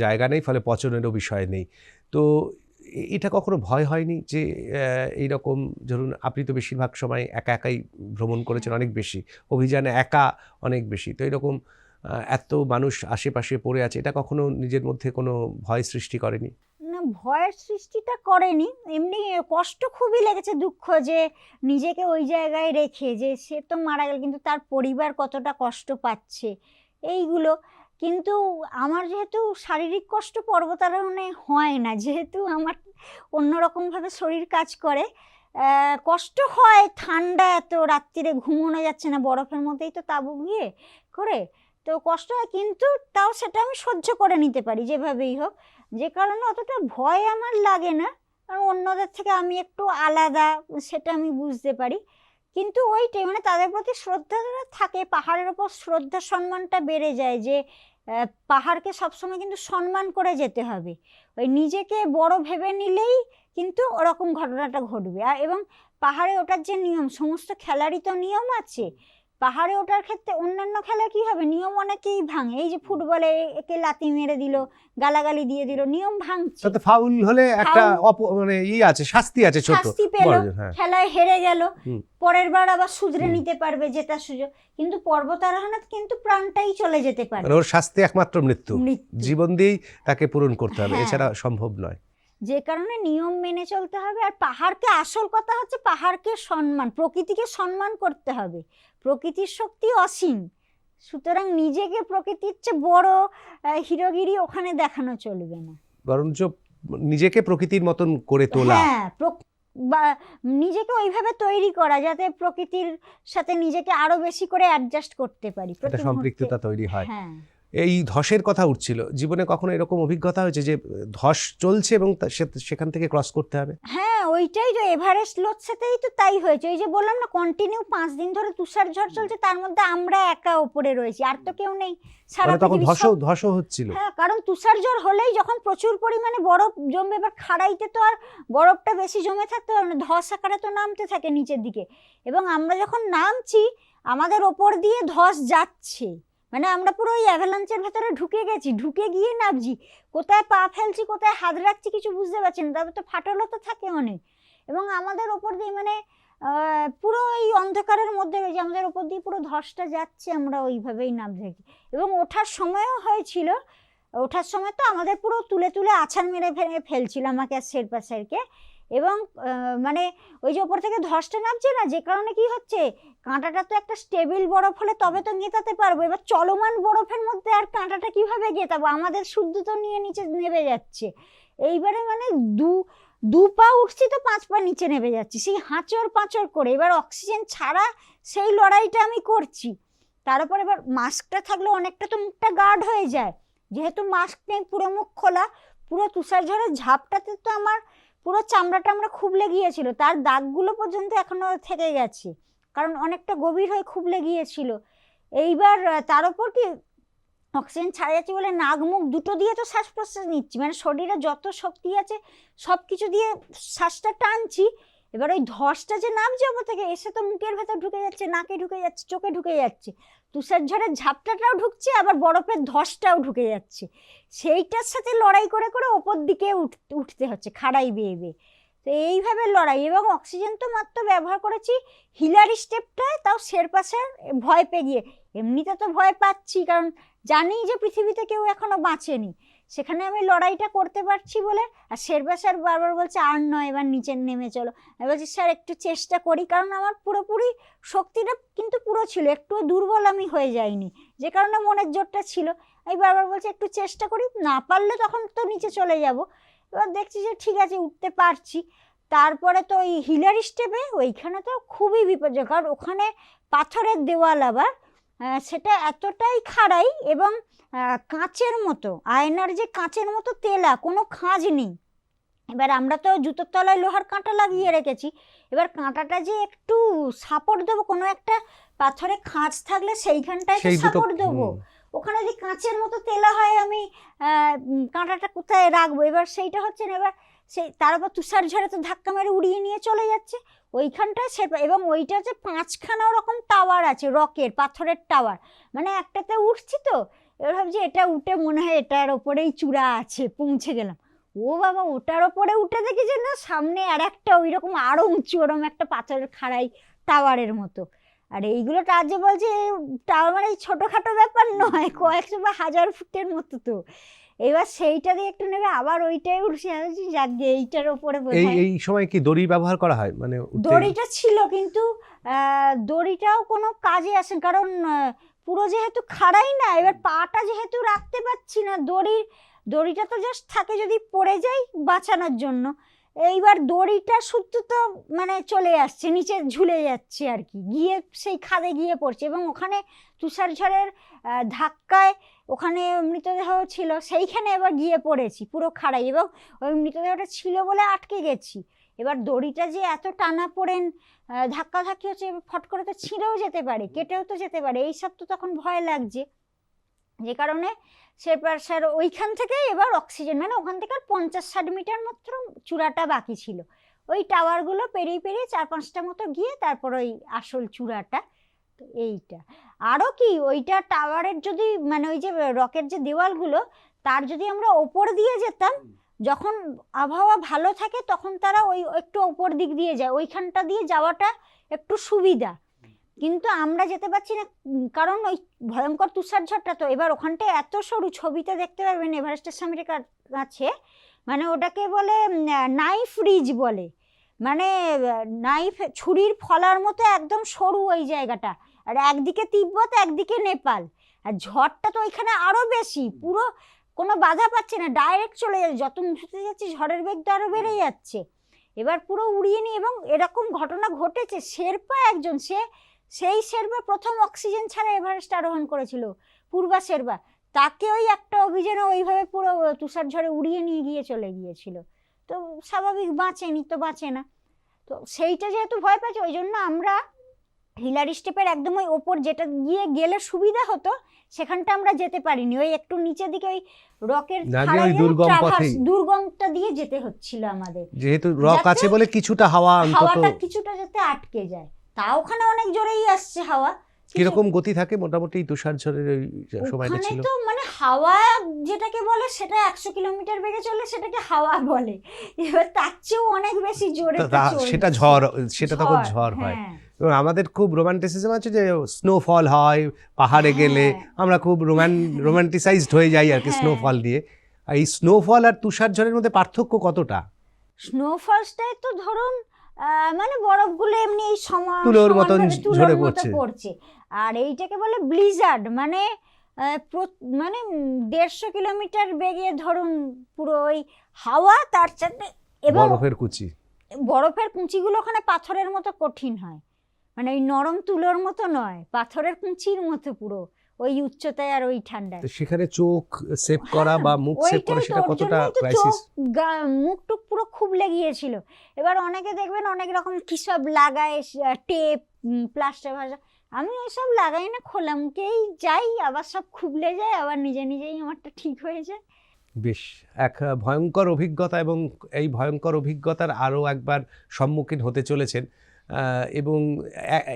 S2: জায়গা নেই, ফলে পচনেরও বিষয় নেই। তো এটা কখনো ভয় হয়নি যে এইরকম, ধরুন আপনি তো বেশিরভাগ সময় একা একাই ভ্রমণ করেছেন, অনেক বেশি অভিযানে একা অনেক বেশি, তো এরকম এত মানুষ আশেপাশে পড়ে আছে, এটা কখনো নিজের মধ্যে কোনো ভয় সৃষ্টি করেনি?
S1: না, ভয়ের সৃষ্টিটা করেনি, এমনি কষ্ট খুবই লেগেছে, দুঃখ যে নিজেকে ওই জায়গায় রেখে, যে সে তো মারা গেল কিন্তু তার পরিবার কতটা কষ্ট পাচ্ছে, এইগুলো। কিন্তু আমার যেহেতু শারীরিক কষ্ট পর্বতারোহণে হয় না, যেহেতু আমার অন্যরকমভাবে শরীর কাজ করে, কষ্ট হয়, ঠান্ডা এত, রাত্রিরে ঘুমোনো যাচ্ছে না, বরফের মধ্যেই তো তাঁবু গিয়ে করে, তো কষ্ট হয়, কিন্তু তাও সেটা আমি সহ্য করে নিতে পারি যেভাবেই হোক, যে কারণে অতটা ভয় আমার লাগে না, কারণ অন্যদের থেকে আমি একটু আলাদা, সেটা আমি বুঝতে পারি। কিন্তু ওইটাই, মানে তাদের প্রতি শ্রদ্ধাটা থাকে, পাহাড়ের ওপর শ্রদ্ধা সম্মানটা বেড়ে যায়, যে পাহাড়কে সবসময় কিন্তু সম্মান করে যেতে হবে, ওই নিজেকে বড় ভেবে নিলেই কিন্তু ওরকম ঘটনাটা ঘটবে। আর এবং পাহাড়ে ওঠার যে নিয়ম, সমস্ত খেলারই তো নিয়ম আছে, পাহাড়ে ওঠার ক্ষেত্রে অন্যান্য খেলা কি হবে, নিয়ম অনেকেই ভাঙে, এই যে ফুটবলে একে লাথি মেরে দিল, গালাগালি দিয়ে দিল, নিয়ম ভাঙছে,
S2: তাতে ফাউল হলে একটা মানে আছে, শাস্তি আছে, ছোট
S1: শাস্তি পেল,
S2: হ্যাঁ।
S1: খেলায় হেরে গেল,
S2: হুম।
S1: পরের বার আবার শুধরে নিতে পারবে, জেতার সুযোগ। কিন্তু পর্বতারোহণে কিন্তু প্রাণটাই চলে যেতে পারে,
S2: মানে ওর শাস্তি একমাত্র মৃত্যু,
S1: মৃত্যু।
S2: জীবন দিয়েই তাকে পূরণ করতে হবে,
S1: হ্যাঁ।
S2: এছাড়া সম্ভব নয়।
S1: যে কারণে নিয়ম মেনে চলতে হবে। আর পাহাড়কে, আসল কথা হচ্ছে পাহাড়কে সম্মান, প্রকৃতিকে সম্মান করতে হবে, প্রকৃতির শক্তি অসীম, সুতরাং নিজেকে প্রকৃতির চেয়ে বড় হিরোগিরি ওখানে দেখানো চলবে না,
S2: বরঞ্চ নিজেকে প্রকৃতির মতন করে তোলা।
S1: হ্যাঁ, বা নিজেকে ওইভাবে তৈরি করা যাতে প্রকৃতির সাথে নিজেকে আরো বেশি করে অ্যাডজাস্ট করতে পারি,
S2: একটা সম্পৃক্ততা তৈরি হয়।
S1: হ্যাঁ।
S2: এই ধসের কথা উঠছিল, জীবনে কখনো এরকম অভিজ্ঞতা হয়েছে যে ধস চলছে এবং সেখান থেকে ক্রস করতে হবে?
S1: হ্যাঁ, ওইটাই তো এভারেস্ট লোটসেতেই তো তাই হয়েছে। ওই যে বললাম না, কন্টিনিউ 5 দিন ধরে তুষার ঝড় চলছে, তার মধ্যে আমরা একা ওপরে রয়েছি, আর তো কেউ নেই সারা
S2: মানে তখন
S1: পৃথিবীর
S2: ধসও হচ্ছিল?
S1: হ্যাঁ, কারণ তুষার ঝড় হলেই যখন প্রচুর পরিমাণে বরফ জমবে, এবার খাড়াইতে তো আর বরফটা বেশি জমে থাকতে পারে না, ধস আকারে তো নামতে থাকে নিচের দিকে। এবং আমরা যখন নামছি আমাদের ওপর দিয়ে ধস যাচ্ছে, মানে আমরা পুরো ওই অ্যাভালাঞ্চের ভেতরে ঢুকে গেছি, ঢুকে গিয়ে নামছি, কোথায় পা ফেলছি কোথায় হাত রাখছি কিছু বুঝতে পারছি না। তারপর তো ফাটলও তো থাকে অনেক, এবং আমাদের ওপর দিয়ে মানে পুরো এই অন্ধকারের মধ্যে রয়েছে, আমাদের ওপর দিয়ে পুরো ধসটা যাচ্ছে, আমরা ওইভাবেই নামতে থাকি। এবং ওঠার সময়ও হয়েছিল, ওঠার সময় তো আমাদের পুরো তুলে তুলে আছাড় মেরে ফেলছিল আমাকে আর শেরপা স্যারকে। এবং মানে ওই যে ওপর থেকে ধসটা নামছে না, যে কারণে কি হচ্ছে, কাঁটাটা তো একটা স্টেবিল বরফ হলে তবে তো গেঁথাতে পারবো, এবার চলমান বরফের মধ্যে আর কাঁটাটা কিভাবে গেঁথাবো, আমাদের শুদ্ধ তো নিয়ে নিচে নেমে যাচ্ছে। এইবারে মানে দু পা উঠছি তো 5 পা নিচে নেমে যাচ্ছি, সেই হাঁচড় পাঁচড় করে। এবার অক্সিজেন ছাড়া সেই লড়াইটা আমি করছি। তার উপর এবার মাস্কটা থাকলে অনেকটা তো মুখটা গার্ড হয়ে যায়, যেহেতু মাস্ক নেই, পুরো মুখ খোলা, পুরো তুষার ঝড়ের ঝাপটাতে তো আমার পুরো চামড়াটা আমরা খুবলে গিয়েছিল, তার দাগগুলো পর্যন্ত এখনো থেকে গেছে, কারণ অনেকটা গভীর হয়ে খুবলে গিয়েছিল। এইবার তার উপর কি অক্সিজেন ছাড়া যাচ্ছে বলে নাক মুখ দুটো দিয়ে তো শ্বাস প্রশ্বাস নিচ্ছি, মানে শরীরে যত শক্তি আছে সব কিছু দিয়ে শ্বাসটা টানছি। এবার ওই ধসটা যে নামছে ওপর থেকে এসে তো মুখের ভেতর ঢুকে যাচ্ছে, নাকে ঢুকে যাচ্ছে, চোখে ঢুকে যাচ্ছে, তুষার ঝড়ের ঝাপটাটাও ঢুকছে, আবার বরফের ধসটাও ঢুকে যাচ্ছে। সেইটার সাথে লড়াই করে করে ওপর দিকে উঠতে হচ্ছে খাড়াই বেয়ে বেয়ে। তো এইভাবে লড়াই, এবং অক্সিজেন তো মাত্র ব্যবহার করেছি হিলারি স্টেপটায়, তাও শেরপা স্যার ভয় পেয়ে গিয়ে। এমনিতে তো ভয় পাচ্ছি, কারণ জানি যে পৃথিবীতে কেউ এখনো বাঁচেনি, সেখানে আমি লড়াইটা করতে পারছি বলে। আর শেরপা স্যার বারবার বলছে আর নয়, এবার নিচে নেমে চলো। আমি বলছি স্যার একটু চেষ্টা করি, কারণ আমার পুরোপুরি শক্তিটা কিন্তু পুরো ছিল, একটু দুর্বল আমি হয়ে যাইনি, যে কারণে মনের জোরটা ছিল। আমি বারবার বলছি একটু চেষ্টা করি, না পারলে তখন তো নিচে চলে যাব। এবার দেখছি যে ঠিক আছে উঠতে পারছি। তারপরে তো ওই হিলারি স্টেপে ওইখানে তো খুবই বিপজ্জনক, কারণ ওখানে পাথরের দেওয়াল, আবার সেটা এতটাই খাড়াই এবং কাঁচের মতো, আয়নার যে কাঁচের মতো তেলা, কোনো খাঁজ নেই। এবার আমরা তো জুতোর তলায় লোহার কাঁটা লাগিয়ে রেখেছি, এবার কাঁটাটা যে একটু সাপোর্ট দেবো, কোনো একটা পাথরে খাঁজ থাকলে সেইখানটায় তো সাপোর্ট দেবো, ওখানে যে কাঁচের মতো তেলা হয়, আমি কাঁটাটা কোথায় রাখবো, এবার সেইটা হচ্ছে না। এবার সেই তার উপর তুষার ঝড়ে তো ধাক্কা মেরে উড়িয়ে নিয়ে চলে যাচ্ছে ওইখানটায় সে। এবং ওইটা হচ্ছে 5খানা ওরকম টাওয়ার আছে, রকের পাথরের টাওয়ার, মানে একটাতে উঠছি তো, এবার ভাবছি এটা উঠে মনে হয় এটার ওপরেই চূড়া আছে, পৌঁছে গেলাম। ও বাবা, ওটার ওপরে উঠে দেখি যে না, সামনে আর একটা ওই রকম আরো উঁচু ওরকম একটা পাথরের খাড়াই টাওয়ারের মতো। আর এইগুলো যে বলছে টাওয়ার মানে ছোটোখাটো ব্যাপার নয়, কয়েকশো বা 1000 ফুটের মতো। তো এবার সেইটা দিয়ে একটু নেবে, আবার ওইটাই উঠছে, যাক গে এইটার ওপরে।
S2: এই সময় কি দড়ি ব্যবহার করা হয়? মানে
S1: দড়িটা ছিল, কিন্তু দড়িটাও কোনো কাজে আসে, কারণ পুরো যেহেতু খাড়াই না, এবার পাটা যেহেতু রাখতে পারছি না, দড়িটা তো জাস্ট থাকে যদি পড়ে যাই বাঁচানোর জন্য। এইবার দড়িটা শুদ্ধ তো মানে চলে আসছে, নিচে ঝুলে যাচ্ছে আর কি, গিয়ে সেই খাদে গিয়ে পড়ছে। এবং ওখানে তুষার ঝড়ের ধাক্কায় ওখানে মৃতদেহ ছিল, সেইখানে এবার গিয়ে পড়েছি পুরো খাড়াই, এবং ওই মৃতদেহটা ছিল বলে আটকে গেছি। এবার দড়িটা যে এত টানা পড়েন ধাক্কাধাক্কি হচ্ছে, ফট করে তো ছিঁড়েও যেতে পারে, কেটেও তো যেতে পারে, এইসব তো তখন ভয় লাগছে। যে কারণে স্যার ওইখান থেকে এবার অক্সিজেন, মানে ওখান থেকে 50-60 মিটার মাত্র চূড়াটা বাকি ছিল, ওই টাওয়ারগুলো পেরিয়ে পেরিয়ে 4-5টা মতো গিয়ে তারপর ওই আসল চূড়াটা। তো এইটা আরও কি, ওইটা টাওয়ারের যদি মানে ওই যে রকের যে দেওয়ালগুলো, তার যদি আমরা ওপর দিয়ে যেতাম, যখন আবহাওয়া ভালো থাকে তখন তারা ওই একটু ওপর দিক দিয়ে যায়, ওইখানটা দিয়ে যাওয়াটা একটু সুবিধা। কিন্তু আমরা যেতে পারছি না, কারণ ওই ভয়ঙ্কর তুষার ঝড়টা। তো এবার ওখানটা এত সরু, ছবিতে দেখতে পারবেন এভারেস্টের সামিটের কাছে, মানে ওটাকে বলে নাইফ রিজ বলে, মানে নাইফ ছুরির ফলার মতো একদম সরু ওই জায়গাটা, আর একদিকে তিব্বত একদিকে নেপাল, আর ঝড়টা তো ওইখানে আরও বেশি, পুরো কোনো বাধা পাচ্ছে না, ডাইরেক্ট চলে যাচ্ছে, যত উঁচুতে যাচ্ছে ঝড়ের বেগ তো আরও বেড়ে যাচ্ছে। এবার পুরো উড়িয়ে নিয়ে, এবং এরকম ঘটনা ঘটেছে, শেরপা একজন, সেই শেরপা প্রথম অক্সিজেন ছাড়া এভারেস্ট আরোহণ করেছিল, পূর্বা শেরপা, তাকে ওই একটা অভিযানে ওইভাবে পুরো তুষার ঝড়ে উড়িয়ে নিয়ে গিয়ে চলে গিয়েছিল। তো স্বাভাবিক বাঁচেনি তো বাঁচে না। তো সেইটা যেহেতু ভয় পাচ্ছে, ওই জন্য আমরা হিলারি স্টেপের একদম ওই ওপর যেটা গেলে সুবিধা হতো সেখানটা আমরা যেতে পারিনি। ওই একটু নিচের দিকে ওই রকের দুর্গমটা দিয়ে যেতে হচ্ছিল আমাদের,
S2: যেহেতু রক আছে বলে কিছুটা হাওয়াটা
S1: কিছুটা যাতে আটকে যায়। তা ওখানে অনেক জোরেই আসছে হাওয়া।
S2: কিরকম গতি থাকে মোটামুটি তুষার ঝড়ের ওই সময়টা ছিল?
S1: তো মানে হাওয়া যেটাকে বলে সেটা 100 কিলোমিটার বেগে চলে সেটাকে হাওয়া বলে, এবার তার চেয়েও অনেক বেশি জোরে
S2: সেটা ঝড়, সেটা তখন ঝড় হয়। এবং আমাদের খুব রোমান্টিসিজম আছে যে স্নোফল হয় পাহাড়ে গেলে, আমরা খুব রোমান্টিসাইজড হয়ে যাই আর কি স্নোফল দিয়ে। এই স্নোফল আর তুষার ঝড়ের মধ্যে পার্থক্য কতটা?
S1: স্নোফলসটাই তো ধরুন মানে বরফগুলো এমনি এই
S2: তুলোর মতন ঝরে পড়ছে,
S1: আর এইটাকে বলে ব্লিজার্ড, মানে মানে 150 কিলোমিটার বেগে ধরুন পুরো ওই হাওয়া, তার সাথে এবং বরফের কুঁচিগুলো ওখানে পাথরের মতো কঠিন হয়, মানে ওই নরম তুলোর মতো নয়, পাথরের কুঁচির মতো পুরো ওই উচ্চতায় আর ওই ঠান্ডায়।
S2: সেখানে চোখ সেভ করা বা মুখ সেভ করা সেটা কতটা ক্রাইসিস?
S1: মুখ টুক পুরো খুব লেগিয়েছিল। এবার অনেকে দেখবেন অনেক রকম কি সব লাগায়, টেপ, প্লাস্টার ভাজা, আমি এসব লাগাই না, খোলা মুখেই যাই, আবার সব খুবলে যায়, আবার নিজে নিজেই আমারটা ঠিক হয়ে যায়।
S2: বেশ এক ভয়ঙ্কর অভিজ্ঞতা, এবং এই ভয়ঙ্কর অভিজ্ঞতার আরও একবার সম্মুখীন হতে চলেছেন। এবং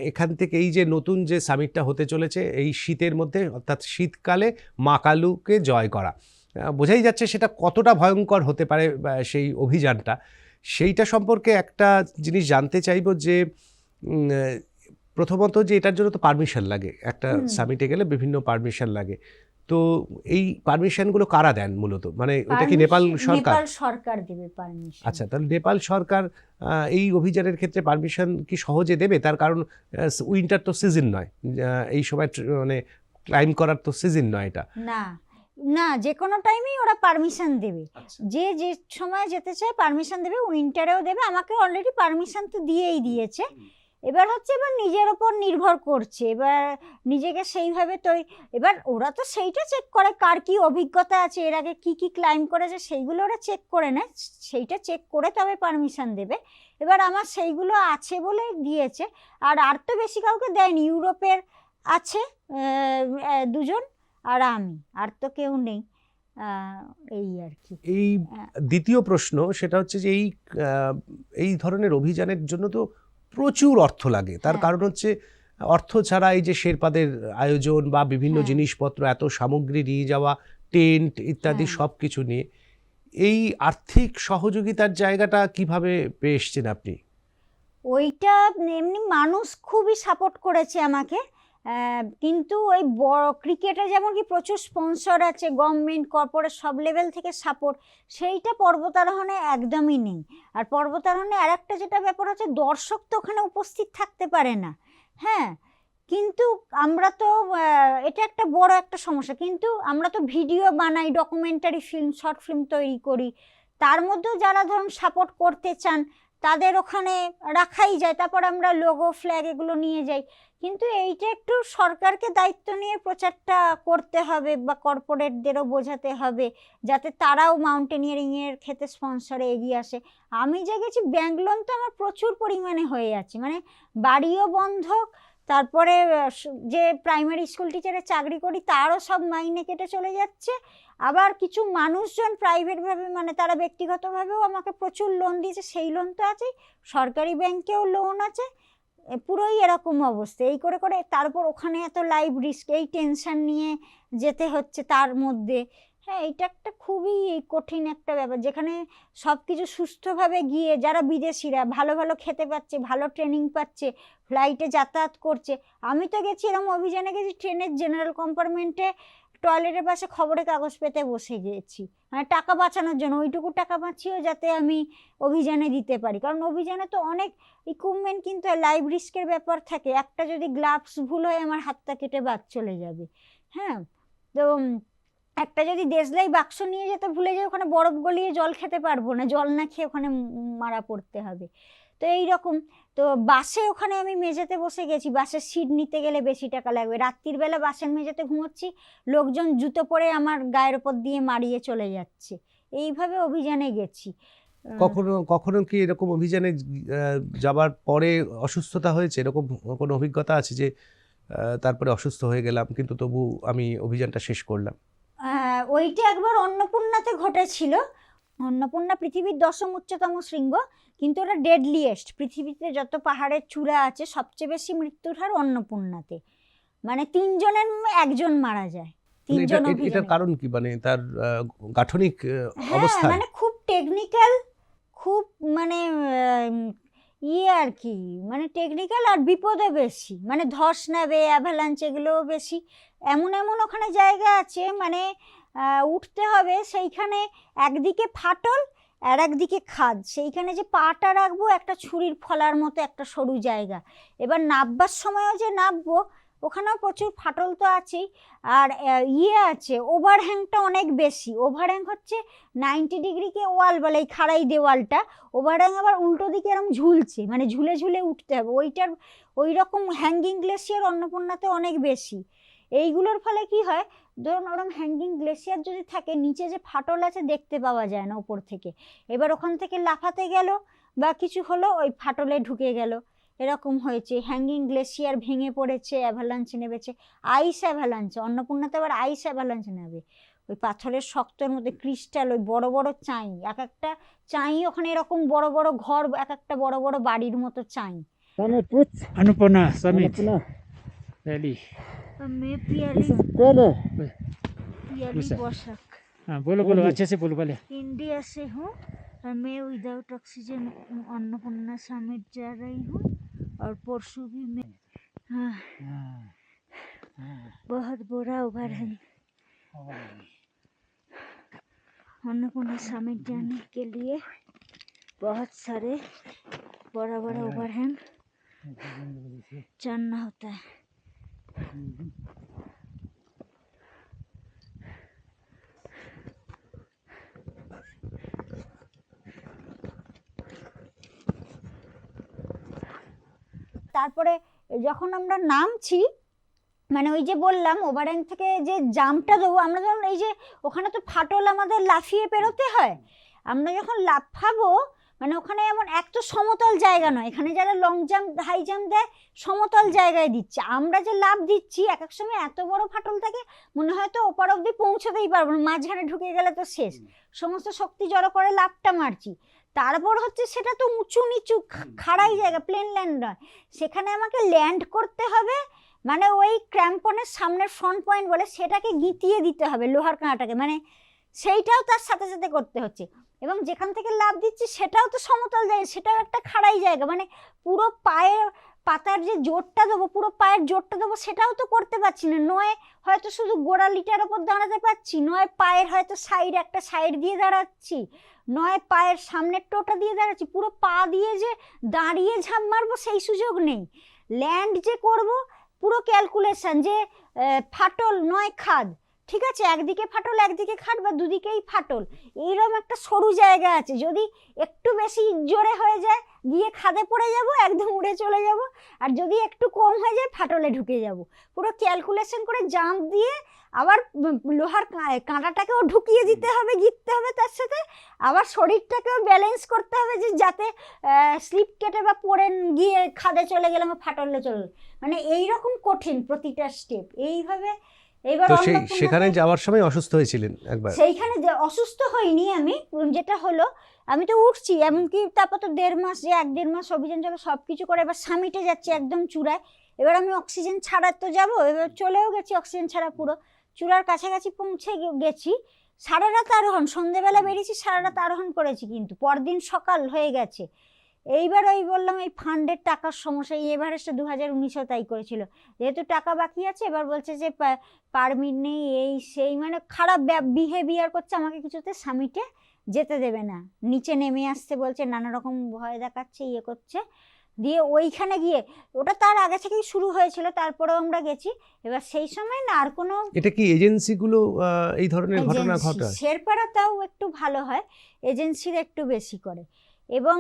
S2: এখান থেকে এই যে নতুন যে সামিটটা হতে চলেছে এই শীতের মধ্যে, অর্থাৎ শীতকালে মা কালুকে জয় করা, বোঝাই যাচ্ছে সেটা কতটা ভয়ঙ্কর হতে পারে সেই অভিযানটা। সেইটা সম্পর্কে একটা জিনিস জানতে চাইব যে প্রথমত যে এটার জন্য তো পারমিশন লাগে, একটা সামিটে গেলে বিভিন্ন পারমিশন লাগে, তো এই পারমিশনগুলো কারা দেন মূলত? মানে এটা কি নেপাল
S1: সরকার দেবে পারমিশন?
S2: আচ্ছা, তাহলে নেপাল সরকার এই অভিযানের ক্ষেত্রে পারমিশন কি সহজে দেবে? তার কারণ উইন্টার তো সিজন নয়, এই সময় মানে ক্লাইম্ব করার তো সিজন নয় এটা।
S1: না, যে কোনো টাইমেই ওরা পারমিশন দেবে, যে সময় যেতে চায় পারমিশন দেবে, উইন্টারেও দেবে। আমাকে অলরেডি পারমিশন তো দিয়েই দিয়েছে। এবার নিজের ওপর নির্ভর করছে, এবার নিজেকে সেইভাবে এবার ওরা তো সেইটা চেক করে কার কি অভিজ্ঞতা আছে, এর আগে কি ক্লাইম্ব করেছে সেইগুলো ওরা চেক করে নেয়, সেইটা চেক করে তবে পারমিশন দেবে। এবার আমার সেইগুলো আছে বলে দিয়েছে, আর তো বেশি কাউকে দেয়নি। ইউরোপের আছে 2 জন আর আমি, আর তো কেউ নেই, এই আর কি।
S2: এই দ্বিতীয় প্রশ্ন সেটা হচ্ছে যে এই ধরনের অভিযানের জন্য তো প্রচুর অর্থ লাগে, তার কারণ হচ্ছে অর্থ ছাড়া এই যে শেরপাদের আয়োজন বা বিভিন্ন জিনিসপত্র, এত সামগ্রী নিয়ে যাওয়া, টেন্ট ইত্যাদি সব কিছু নিয়ে, এই আর্থিক সহযোগিতার জায়গাটা কিভাবে পেয়ে এসছেন আপনি?
S1: ওইটা এমনি মানুষ খুবই সাপোর্ট করেছে আমাকে, কিন্তু ওই বড় ক্রিকেটে যেমন কি প্রচুর স্পন্সর আছে, গভর্নমেন্ট, কর্পোরেট সব লেভেল থেকে সাপোর্ট, সেইটা পর্বতারোহণে একদমই নেই। আর পর্বতারোহণে আর একটা যেটা ব্যাপার হচ্ছে, দর্শক তো ওখানে উপস্থিত থাকতে পারে না। হ্যাঁ, কিন্তু আমরা তো এটা একটা বড় একটা সমস্যা, কিন্তু আমরা তো ভিডিও বানাই, ডকুমেন্টারি ফিল্ম, শর্ট ফিল্ম তৈরি করি, তার মধ্যেও যারা ধরুন সাপোর্ট করতে চান তাদের ওখানে রাখাই যায়, তারপর আমরা লোগো, ফ্ল্যাগ এগুলো নিয়ে যাই। কিন্তু এইটা একটু সরকারকে দায়িত্ব নিয়ে প্রচারটা করতে হবে, বা কর্পোরেটদেরও বোঝাতে হবে যাতে তারাও মাউন্টেনিয়ারিংয়ের ক্ষেত্রে স্পন্সরে এগিয়ে আসে। আমি যে গেছি ব্যাঙ্ক তো আমার প্রচুর পরিমাণে হয়ে যাচ্ছে, মানে বাড়িও বন্ধক, তারপরে যে প্রাইমারি স্কুল টিচারের চাকরি করি তারও সব মাইনে কেটে চলে যাচ্ছে। আবার কিছু মানুষজন প্রাইভেটভাবে, মানে তারা ব্যক্তিগতভাবেও আমাকে প্রচুর লোন দিয়েছে, সেই লোন তো আছেই, সরকারি ব্যাংকেও লোন আছে, পুরোই এরকম অবস্থা। এই করে করে তারপর ওখানে এত লাইফ রিস্ক, এই টেনশন নিয়ে যেতে হচ্ছে তার মধ্যে। হ্যাঁ, এটা একটা খুবই কঠিন একটা ব্যাপার, যেখানে সব কিছু সুস্থভাবে গিয়ে যারা বিদেশিরা ভালো ভালো খেতে পাচ্ছে, ভালো ট্রেনিং পাচ্ছে, ফ্লাইটে যাতায়াত করছে। আমি তো গেছি এরকম অভিযানে গেছি, ট্রেনের জেনারেল কম্পার্টমেন্টে টয়লেটের পাশে খবরের কাগজ পেতে বসে গিয়েছি, মানে টাকা বাঁচানোর জন্য, ওইটুকু টাকা বাঁচিয়েও যাতে আমি অভিযানে দিতে পারি। কারণ অভিযানে তো অনেক ইকুইপমেন্ট কিন্তু লাইভ রিস্কের ব্যাপার থাকে, একটা যদি গ্লাভস ভুল হয় আমার হাতটা কেটে বাদ চলে যাবে। হ্যাঁ, তো একটা যদি দেশলাই বাক্স নিয়ে যেতে ভুলে যাই, ওখানে বরফ গলিয়ে জল খেতে পারবো না, জল না খেয়ে ওখানে মারা পড়তে হবে। তো এইরকম। তো বাসে ওখানে আমি মেঝেতে বসে গেছি, বাসের সিট নিতে গেলে বেশি টাকা লাগবে, রাত্রির বেলা বাসের মেঝেতে ঘুমোচ্ছি, লোকজন জুতো পরে আমার গায়ের ওপর দিয়ে মারিয়ে চলে যাচ্ছে। এইভাবে অভিযানে গেছি।
S2: কখনো কখনো কি এরকম অভিযানে যাবার পরে অসুস্থতা হয়েছে? এরকম কোনো অভিজ্ঞতা আছে যে তারপরে অসুস্থ হয়ে গেলাম কিন্তু তবু আমি অভিযানটা শেষ করলাম?
S1: ওইটা একবার অন্নপূর্ণাতে ঘটেছিল। অন্নপূর্ণা পৃথিবীর 10ম উচ্চতম শৃঙ্গ, কিন্তু ওটা ডেডলিয়েস্ট। পৃথিবীতে যত পাহাড়ের চূড়া আছে সবচেয়ে বেশি মৃত্যুর হার অন্নপূর্ণাতে, মানে 3 জনের 1 জন মারা যায়। 3 জন
S2: এটার
S1: অভিযানে।
S2: কারণ কি, মানে তার গাঠনিক
S1: হ্যাঁ,
S2: অবস্থা?
S1: মানে খুব টেকনিক্যাল, খুব মানে আর কি, মানে টেকনিক্যাল আর বিপদে বেশি, মানে ধস নাবে, অ্যাভালাঞ্চ এগুলোও বেশি। এমন এমন ওখানে জায়গা আছে, মানে উঠতে হবে, সেইখানে একদিকে ফাটল আর একদিকে খাদ, সেইখানে যে পাটা রাখবো একটা ছুরির ফলার মতো একটা সরু জায়গা। এবার নাববার সময়ও যে নাববো, ওখানেও প্রচুর ফাটল তো আছেই, আর আছে ওভারহ্যাংটা অনেক বেশি। ওভারহ্যাং হচ্ছে 90 ডিগ্রিকে ওয়াল বলে, এই খাড়াই দেওয়ালটা। ওভারহ্যাং আবার উল্টো দিকে এরকম ঝুলছে, মানে ঝুলে ঝুলে উঠতে হবে। ওই রকম হ্যাঙ্গিং গ্লেশিয়ার অন্নপূর্ণাতে অনেক বেশি। এইগুলোর ফলে কি হয়, ধরুন ওরকম হ্যাঙ্গিং গ্লেশিয়ার যদি থাকে, নিচে যে ফাটল আছে দেখতে পাওয়া যায় না ওপর থেকে। এবার ওখান থেকে লাফাতে গেল বা কিছু হলো, ওই ফাটলে ঢুকে গেল, এরকম হয়েছে। হ্যাঙ্গিং গ্লেশিয়ার ভেঙে পড়েছে, অ্যাভালাঞ্চ নেমেছে, আইস অ্যাভালাঞ্চ। অন্নপূর্ণাতে আবার আইস অ্যাভালাঞ্চ নেবে, ওই পাথরের শক্তর মধ্যে ক্রিস্টাল, ওই বড় বড় চাই, এক একটা চাই ওখানে এরকম বড় বড় ঘর, এক একটা বড় বড় বাড়ির মতো চাই।
S3: Summit which? Annapurna Summit. Valley.
S1: मैं पियाली
S3: Who's that?
S1: पोशाक
S3: हाँ बोलो बोलो अच्छे से बोलो पहले।
S1: इंडिया से हूँ और मैं विदाउट ऑक्सीजन अन्नपूर्णा समिट जा रही हूँ, और परसों भी मैं बहुत बुरा ओवरहैंग। अन्नपूर्णा समिट जाने के लिए बहुत सारे बड़ा बड़ा ओवरहैंग चढ़ना होता है। তারপরে যখন আমরা নামছি, মানে ওই যে বললাম ওভারহ্যাং থেকে যে জাম্পটা দেবো আমরা, যখন এই যে ওখানে তো ফাটল আমাদের লাফিয়ে পেরোতে হয়, আমরা যখন লাফাবো, মানে ওখানে এমন এক তো সমতল জায়গা নয়, এখানে যারা লং জাম্প হাই জাম্প দেয় সমতল জায়গায় দিচ্ছে, আমরা যে লাফ দিচ্ছি এক এক সময় এত বড় ফাটল থাকে মনে হয় তো ওপার অব্দি পৌঁছতেই পারবো না, মাঝখানে ঢুকে গেলে তো শেষ। সমস্ত শক্তি জড়ো করে লাফটা মারছি। তারপর হচ্ছে সেটা তো উঁচু নিচু খাড়াই জায়গা, প্লেন ল্যান্ড নয়, সেখানে আমাকে ল্যান্ড করতে হবে, মানে ওই ক্র্যাম্পনের সামনের ফ্রন্ট পয়েন্ট বলে সেটাকে গিতিয়ে দিতে হবে লোহার কাঁটাটাকে, মানে সেইটাও তার সাথে সাথে করতে হচ্ছে। এবং যেখান থেকে লাফ দিচ্ছি সেটাও তো সমতল জায়গা, সেটাও একটা খাড়াই জায়গা, মানে পুরো পায়ের পাতার যে জোরটা দেবো, পুরো পায়ের জোরটা দেবো, সেটাও তো করতে পারছি না। নয় হয়তো শুধু গোড়ালিটার ওপর দাঁড়াতে পারছি, নয় পায়ের হয়তো সাইড একটা সাইড দিয়ে দাঁড়াচ্ছি, নয় পায়ের সামনের টোটা দিয়ে দাঁড়াচ্ছি, পুরো পা দিয়ে যে দাঁড়িয়ে ঝাঁপ মারবো সেই সুযোগ নেই। ল্যান্ড যে করব পুরো ক্যালকুলেশন, যে ফাটল নয় খাদ, ঠিক আছে, একদিকে ফাটল একদিকে খাট বা দুদিকেই ফাটল, এইরকম একটা সরু জায়গা আছে, যদি একটু বেশি জোরে হয়ে যায় গিয়ে খাদে পড়ে যাব, একদম উড়ে চলে যাব, আর যদি একটু কম হয়ে যায় ফাটলে ঢুকে যাব। পুরো ক্যালকুলেশন করে জাম্প দিয়ে আবার লোহার কাঁটাটাকেও ঢুকিয়ে দিতে হবে, গিরতে হবে তার সাথে, আবার শরীরটাকেও ব্যালেন্স করতে হবে যে যাতে স্লিপ কেটে বা পড়ে গিয়ে খাদে চলে গেলাম ফাটলে চলে, মানে এইরকম কঠিন প্রতিটা স্টেপ। এইভাবে এবার
S2: তো সেখানে যাওয়ার সময় অসুস্থ হয়েছিলেন একবার?
S1: সেইখানে অসুস্থ হইনি আমি, যেটা হলো আমি তো উঠছি, এমনকি তারপর তো 1.5 মাস, যে 1-1.5 মাস অভিযান চলো সব কিছু করে, এবার সামিটে যাচ্ছি একদম চূড়ায়, এবার আমি অক্সিজেন ছাড়া তো যাবো, এবার চলেও গেছি অক্সিজেন ছাড়া, পুরো চূড়ার কাছাকাছি পৌঁছে গেছি। সারা রাত আরোহণ, সন্ধ্যেবেলা বেরিয়েছি, সারা রাত আরোহণ করেছি, কিন্তু পরদিন সকাল হয়ে গেছে। এইবার ওই বললাম এই ফান্ডের টাকার সমস্যা, এই এভারেস্টে 2019-এও তাই করেছিল, যেহেতু টাকা বাকি আছে, এবার বলছে যে পারমিট নেই, এই সেই, মানে খারাপ বিহেভিয়ার করছে, আমাকে কিছুতে সামিটে যেতে দেবে না, নিচে নেমে আসতে বলছে, নানা রকম ভয় দেখাচ্ছে, ইয়ে করছে। দিয়ে ওইখানে গিয়ে, ওটা তার আগে থেকেই শুরু হয়েছিল, তারপরেও আমরা গেছি। এবার সেই সময় না আর কোনো,
S2: এটা কি এজেন্সিগুলো এই ধরনের ঘটনা ঘটায়?
S1: শেরপাড়া তাও একটু ভালো হয়, এজেন্সির একটু বেশি করে। এবং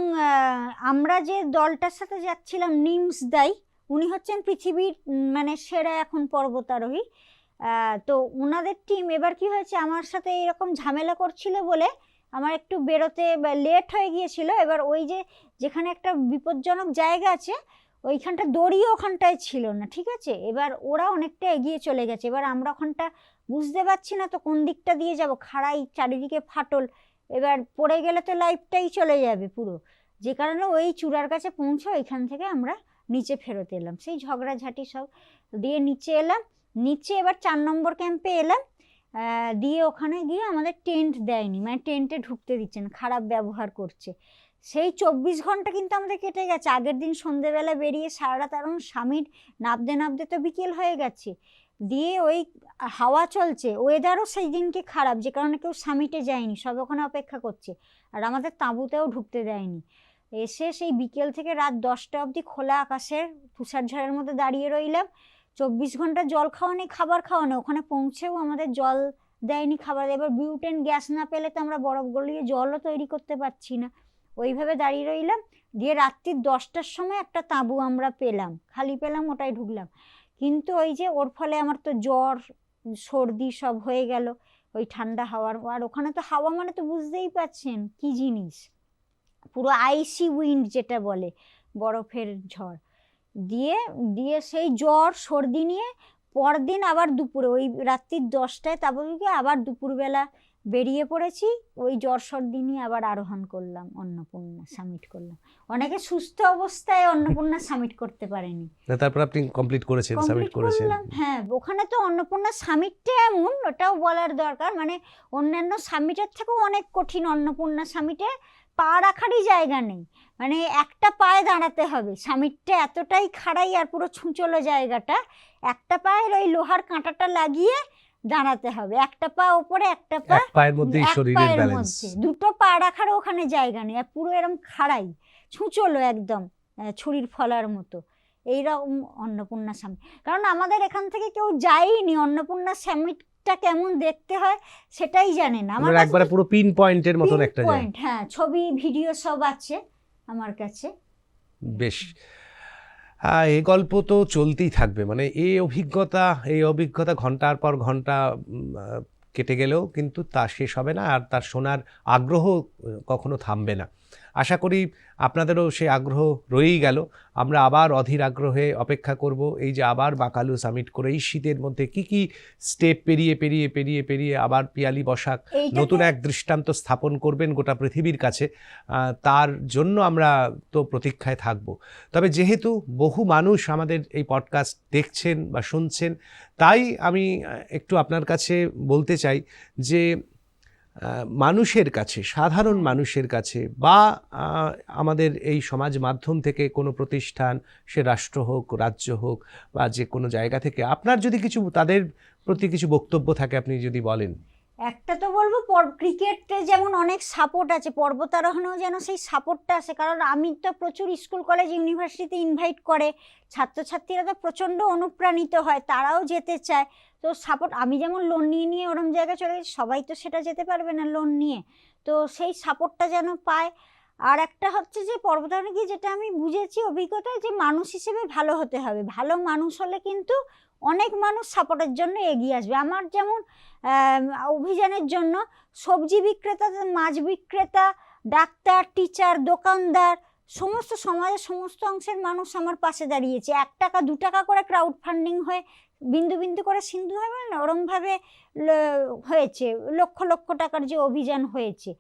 S1: আমরা যে দলটার সাথে যাচ্ছিলাম নিমস দাই, উনি হচ্ছেন পৃথিবীর মানে সেরা এখন পর্বতারোহী। তো ওনাদের টিম এবার কি হয়েছে, আমার সাথে এরকম ঝামেলা করছিল বলে আমার একটু বেরোতে লেট হয়ে গিয়েছিল। এবার ওই যে যেখানে একটা বিপজ্জনক জায়গা আছে ওইখানটা দড়িও ওখানটায় ছিল না, ঠিক আছে। এবার ওরা অনেকটা এগিয়ে চলে গেছে, এবার আমরা ওখানটা বুঝতে পারছি না তো কোন দিকটা দিয়ে যাব, খাড়াই চারিদিকে ফাটল, এবার পড়ে গেলে তো লাইফটাই চলে যাবে পুরো। যে কারণে ওই চূড়ার কাছে পৌঁছে ওইখান থেকে আমরা নিচে ফেরত এলাম, সেই ঝগড়াঝাটি সব দিয়ে নিচে এলাম। নিচে এবার 4 নম্বর ক্যাম্পে এলাম, দিয়ে ওখানে গিয়ে আমাদের টেন্ট দেয়নি, মানে টেন্টে ঢুকতে দিচ্ছে না, খারাপ ব্যবহার করছে। সেই 24 ঘন্টা কিন্তু আমাদের কেটে গেছে। আগের দিন সন্ধেবেলা বেরিয়ে সারা রাত আরও সামিট নাবতে নাবতে তো বিকেল হয়ে গেছে, দিয়ে ওই হাওয়া চলছে, ওয়েদারও সেই দিনকে খারাপ, যে কারণে কেউ সামিটে যায়নি, সব ওখানে অপেক্ষা করছে, আর আমাদের তাঁবুতেও ঢুকতে দেয়নি। এসে সেই বিকেল থেকে রাত 10টা অবধি খোলা আকাশের তুষারঝড়ের মধ্যে দাঁড়িয়ে রইলাম। 24 ঘন্টা জল খাওয়া নেই, খাবার খাওয়া নেই, ওখানে পৌঁছেও আমাদের জল দেয়নি, খাবার। এবার বিউটেন গ্যাস না পেলে তো আমরা বরফ গলিয়ে জলও তৈরি করতে পারছি না, ওইভাবে দাঁড়িয়ে রইলাম। দিয়ে রাত্রির 10টার সময় একটা তাঁবু আমরা পেলাম, খালি পেলাম, ওটাই ঢুকলাম। কিন্তু ওই যে ওর ফলে আমার তো জ্বর সর্দি সব হয়ে গেল ওই ঠান্ডা হাওয়ার। আর ওখানে তো হাওয়া মানে তো বুঝতেই পারছেন কি জিনিস, পুরো আইসি উইন্ড যেটা বলে, বরফের ঝড়। দিয়ে দিয়ে সেই জ্বর সর্দি নিয়ে পরদিন আবার দুপুরে ওই রাত্রির 10টায় তারপর আবার দুপুরবেলা বেরিয়ে পড়েছি, ওই জ্বর সর্দি নিয়ে আবার আরোহণ করলাম, অন্নপূর্ণা সামিট করলাম। অনেকে সুস্থ অবস্থায় অন্নপূর্ণা সামিট করতে পারেনি,
S2: তারপর আপনি কমপ্লিট করেছেন, সাবমিট করেছেন।
S1: হ্যাঁ, ওখানে তো অন্নপূর্ণা সামিটটা এমন, ওটাও বলার দরকার, মানে অন্যান্য সামিটের থেকেও অনেক কঠিন। অন্নপূর্ণা সামিটে পা রাখারই জায়গা নেই, মানে একটা পায়ে দাঁড়াতে হবে। সামিটটা এতটাই খাড়াই আর পুরো ছুঁচলো জায়গাটা, একটা পায়ের ওই লোহার কাঁটাটা লাগিয়ে দাঁড়াতে হবে, একটা পা ওপরে একটা পা
S2: এক পায়ের মধ্যেই শরীরের ব্যালেন্স,
S1: দুটো পা রাখারও ওখানে জায়গা নেই, আর পুরো এরকম খাড়াই ছুঁচলো একদম ছুরির ফলার মতো। এইরকম অন্নপূর্ণা সামিট, কারণ আমাদের এখান থেকে কেউ যায়নি, অন্নপূর্ণা সামিটটা কেমন দেখতে হয় সেটাই জানে না। আমার
S2: একবারে পুরো পিন পয়েন্টের মতন একটা জায়গা।
S1: হ্যাঁ, ছবি ভিডিও সব আছে আমার কাছে।
S2: বেশ, এই গল্প তো চলতেই থাকবে, মানে এই অভিজ্ঞতা ঘন্টার পর ঘন্টা কেটে গেলেও কিন্তু তা শেষ হবে না, আর তার শোনার আগ্রহ কখনো থামবে না। আশা করি আপনাদেরও সেই আগ্রহ রয়েই গেল। আমরা আবার অধীর আগ্রহে অপেক্ষা করব এই যে আবার মাকালু সামিট করে এই শীতের মধ্যে কি কি স্টেপ পেরিয়ে আবার পিয়ালি বসাক নতুন এক দৃষ্টান্ত স্থাপন করবেন গোটা পৃথিবীর কাছে, তার জন্য আমরা তো প্রতীক্ষায় থাকব। তবে যেহেতু বহু মানুষ আমাদের এই পডকাস্ট দেখছেন বা শুনছেন, তাই আমি একটু আপনার কাছে বলতে চাই যে মানুষের কাছে, সাধারণ মানুষের কাছে বা আমাদের এই সমাজ মাধ্যম থেকে কোনো প্রতিষ্ঠান, সে রাষ্ট্র হোক, রাজ্য হোক বা যে কোনো জায়গা থেকে আপনার যদি কিছু তাদের প্রতি কিছু বক্তব্য থাকে আপনি যদি বলেন।
S1: একটা তো বলবো, ক্রিকেটে যেমন অনেক সাপোর্ট আছে, পর্বতারোহণেও যেন সেই সাপোর্টটা আছে। কারণ আমি তো প্রচুর স্কুল কলেজ ইউনিভার্সিটিতে ইনভাইট করে, ছাত্রছাত্রীরা তো প্রচণ্ড অনুপ্রাণিত হয়, তারাও যেতে চায়। তো সাপোর্ট, আমি যেমন লোন নিয়ে ওরম জায়গায় চলে গেছি, সবাই তো সেটা যেতে পারবে না লোন নিয়ে, তো সেই সাপোর্টটা যেন পায়। আর একটা হচ্ছে যে পর্বতারোহণে গিয়ে যেটা আমি বুঝেছি অভিজ্ঞতা, যে মানুষ হিসেবে ভালো হতে হবে। ভালো মানুষ হলে কিন্তু অনেক মানুষ সাপোর্টের জন্য এগিয়ে আসবে। আমার যেমন অভিযানের জন্য সবজি বিক্রেতা, মাছ বিক্রেতা, ডাক্তার, টিচার, দোকানদার, সমস্ত সমাজের সমস্ত অংশের মানুষ আমার পাশে দাঁড়িয়েছে। 1 টাকা 2 টাকা করে ক্রাউড ফান্ডিং হয়ে বিন্দু বিন্দু করে সিন্ধু হয় না, ওরমভাবে হয়েছে লক্ষ লক্ষ টাকার যে অভিযান হয়েছে।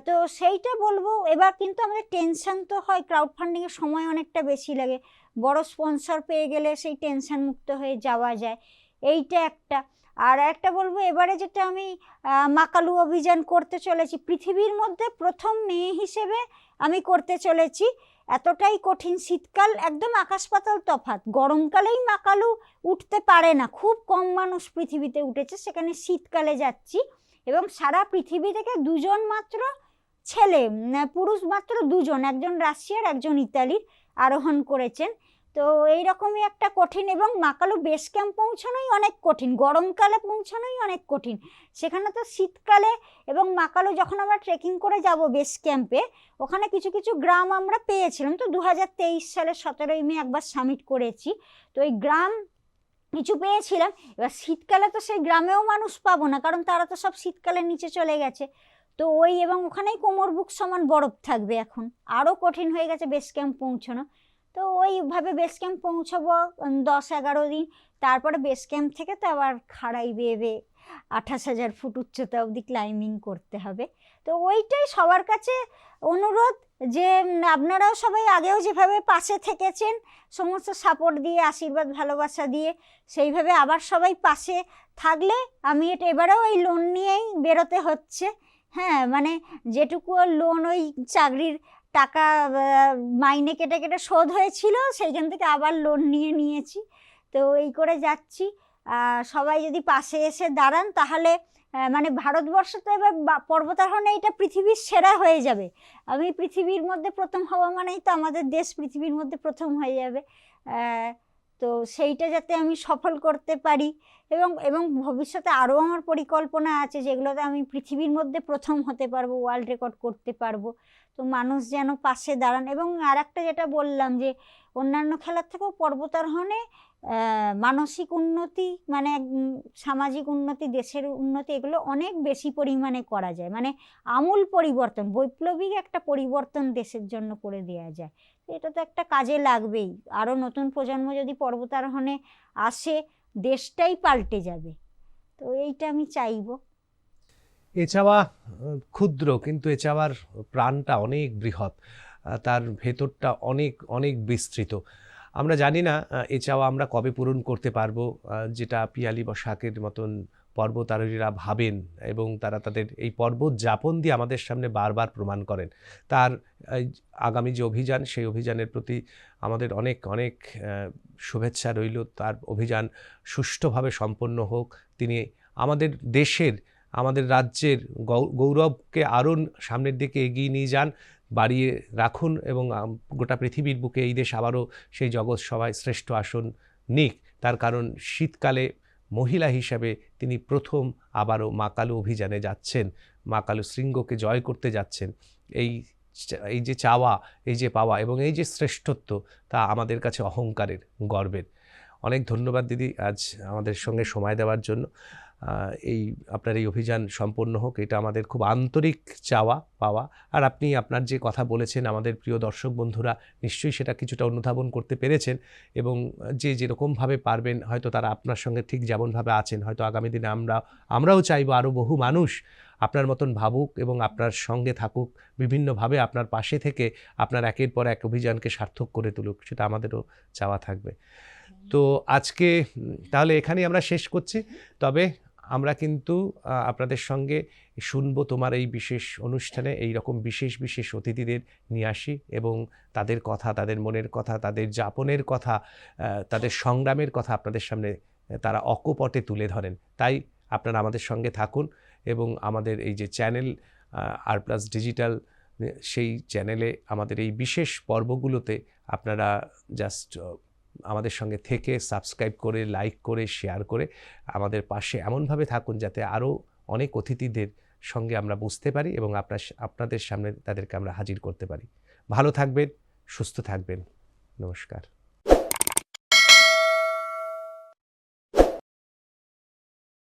S1: তো সেইটা বলবো। এবার কিন্তু আমাদের টেনশন তো হয়, ক্রাউড ফান্ডিংয়ের সময় অনেকটা বেশি লাগে, বড় স্পন্সর পেয়ে গেলে সেই টেনশন মুক্ত হয়ে যাওয়া যায়, এইটা একটা। আর একটা বলবো, এবারে যেটা আমি মাকালু অভিযান করতে চলেছি, পৃথিবীর মধ্যে প্রথম মেয়ে হিসেবে আমি করতে চলেছি। এতটাই কঠিন, শীতকাল একদম আকাশ পাতাল তফাৎ, গরমকালেই মাকালু উঠতে পারে না, খুব কম মানুষ পৃথিবীতে উঠেছে, সেখানে শীতকালে যাচ্ছি। এবং সারা পৃথিবী থেকে 2 জন মাত্র ছেলে, পুরুষ মাত্র 2 জন, একজন রাশিয়ার একজন ইতালির আরোহণ করেছেন। তো এইরকমই একটা কঠিন, এবং মাকালু বেস ক্যাম্প পৌঁছানোই অনেক কঠিন, গরমকালে পৌঁছানোই অনেক কঠিন। সেখানে তো শীতকালে, এবং মাকালু যখন আমরা ট্রেকিং করে যাব বেস ক্যাম্পে, ওখানে কিছু কিছু গ্রাম আমরা পেয়েছিলাম। তো 2023 সালের 17ই মে একবার সামিট করেছি, তো এই গ্রাম কিছু পেয়েছিলাম। এবার শীতকালে তো সেই গ্রামেও মানুষ পাবো না, কারণ তারা তো সব শীতকালে নিচে চলে গেছে। তো ওই, এবং ওখানেই কোমর বুক সমান বরফ থাকবে, এখন আরও কঠিন হয়ে গেছে বেস ক্যাম্প পৌঁছানো। তো ওইভাবে বেস ক্যাম্প পৌঁছাবো 10-11 দিন, তারপরে বেস ক্যাম্প থেকে তো আবার খাড়াই বেয়ে বেয়ে 28,000 ফুট উচ্চতা অবধি ক্লাইম্বিং করতে হবে। তো ওইটাই সবার কাছে অনুরোধ, যে আপনারাও সবাই আগেও যেভাবে পাশে থেকেছেন সমস্ত সাপোর্ট দিয়ে, আশীর্বাদ ভালোবাসা দিয়ে, সেইভাবে আবার সবাই পাশে থাকলে, আমি এবারেও এই লোন নিয়েই বেরোতে হচ্ছে। হ্যাঁ, মানে যেটুকু লোন ওই চাকরির টাকা মাইনে কেটে কেটে শোধ হয়েছিল, সেইখান থেকে আবার লোন নিয়েছি। তো এই করে যাচ্ছি। সবাই যদি পাশে এসে দাঁড়ান, তাহলে মানে ভারতবর্ষ তো এবার পর্বতারোহণে এটা পৃথিবীর সেরা হয়ে যাবে। আমি পৃথিবীর মধ্যে প্রথম হওয়া মানেই তো আমাদের দেশ পৃথিবীর মধ্যে প্রথম হয়ে যাবে। তো সেইটা যাতে আমি সফল করতে পারি, এবং ভবিষ্যতে আরও আমার পরিকল্পনা আছে, যেগুলোতে আমি পৃথিবীর মধ্যে প্রথম হতে পারবো, ওয়ার্ল্ড রেকর্ড করতে পারবো। তো মানুষ যেন পাশে দাঁড়ান। এবং আর একটা যেটা বললাম, যে অন্যান্য খেলার থেকেও পর্বতারোহণে মানসিক উন্নতি, মানে সামাজিক উন্নতি, দেশের উন্নতি, এগুলো অনেক বেশি পরিমাণে করা যায়। মানে আমূল পরিবর্তন, বৈপ্লবিক একটা পরিবর্তন দেশের জন্য করে দেওয়া যায়। এটা তো একটা কাজে লাগবেই। আরও নতুন প্রজন্ম যদি পর্বতারোহণে আসে, দেশটাই পাল্টে যাবে। তো এইটা আমি চাইবো।
S2: এ চাওয়া ক্ষুদ্র, কিন্তু এ চাওয়ার প্রাণটা অনেক বৃহৎ, তার ভেতরটা অনেক অনেক বিস্তৃত। আমরা জানি না এ চাওয়া আমরা কবে পূরণ করতে পারবো, যেটা পিয়ালি বা শাকের মতন পর্বতারোহীরা ভাবেন, এবং তারা তাদের এই পর্বত যাপন দিয়ে আমাদের সামনে বারবার প্রমাণ করেন। তার আগামী যে অভিযান, সেই অভিযানের প্রতি আমাদের অনেক অনেক শুভেচ্ছা রইল। তার অভিযান সুষ্ঠুভাবে সম্পন্ন হোক। তিনি আমাদের দেশের, আমাদের রাজ্যের গৌরবকে আরও সামনের দিকে এগিয়ে নিয়ে যান, বাড়িয়ে রাখুন, এবং গোটা পৃথিবীর বুকে এই দেশ আবারও সেই জগৎ সভায় শ্রেষ্ঠ আসন নিক। তার কারণ শীতকালে মহিলা হিসাবে তিনি প্রথম আবারও মাকালু অভিযানে যাচ্ছেন, মাকালু শৃঙ্গকে জয় করতে যাচ্ছেন। এই যে চাওয়া, এই যে পাওয়া, এবং এই যে শ্রেষ্ঠত্ব, তা আমাদের কাছে অহংকারের, গর্বের। অনেক ধন্যবাদ দিদি, আজ আমাদের সঙ্গে সময় দেওয়ার জন্য। এই আপনার এই অভিযান সম্পন্ন হোক, এটা আমাদের খুব আন্তরিক চাওয়া পাওয়া। আর আপনি আপনার যে কথা বলেছেন, আমাদের প্রিয় দর্শক বন্ধুরা নিশ্চয়ই সেটা কিছুটা অনুধাবন করতে পেরেছেন, এবং যে যেরকমভাবে পারবেন, হয়তো তারা আপনার সঙ্গে ঠিক যেমনভাবে আছেন, হয়তো আগামী দিনে আমরাও চাইবো আরও বহু মানুষ আপনার মতন ভাবুক এবং আপনার সঙ্গে থাকুক, বিভিন্নভাবে আপনার পাশে থেকে আপনার একের পর এক অভিযানকে সার্থক করে তুলুক, সেটা আমাদেরও চাওয়া থাকবে। তো আজকে তাহলে এখানেই আমরা শেষ করছি। তবে আমরা কিন্তু আপনাদের সঙ্গে শুনবো তোমার এই বিশেষ অনুষ্ঠানে এই রকম বিশেষ বিশেষ অতিথিদের নিয়ে আসি, এবং তাদের কথা, তাদের মনের কথা, তাদের যাপনের কথা, তাদের সংগ্রামের কথা আপনাদের সামনে তারা অকপটে তুলে ধরেন। তাই আপনারা আমাদের সঙ্গে থাকুন, এবং আমাদের এই যে চ্যানেল আর+ ডিজিটাল, সেই চ্যানেলে আমাদের এই বিশেষ পর্বগুলোতে আপনারা জাস্ট আমাদের সঙ্গে থেকে সাবস্ক্রাইব করে, লাইক করে, শেয়ার করে আমাদের পাশে এমনভাবে থাকুন যাতে আরও অনেক অতিথিদের সঙ্গে আমরা বুঝতে পারি, এবং আপনাদের সামনে তাদেরকে আমরা হাজির করতে পারি। ভালো থাকবেন, সুস্থ থাকবেন। নমস্কার।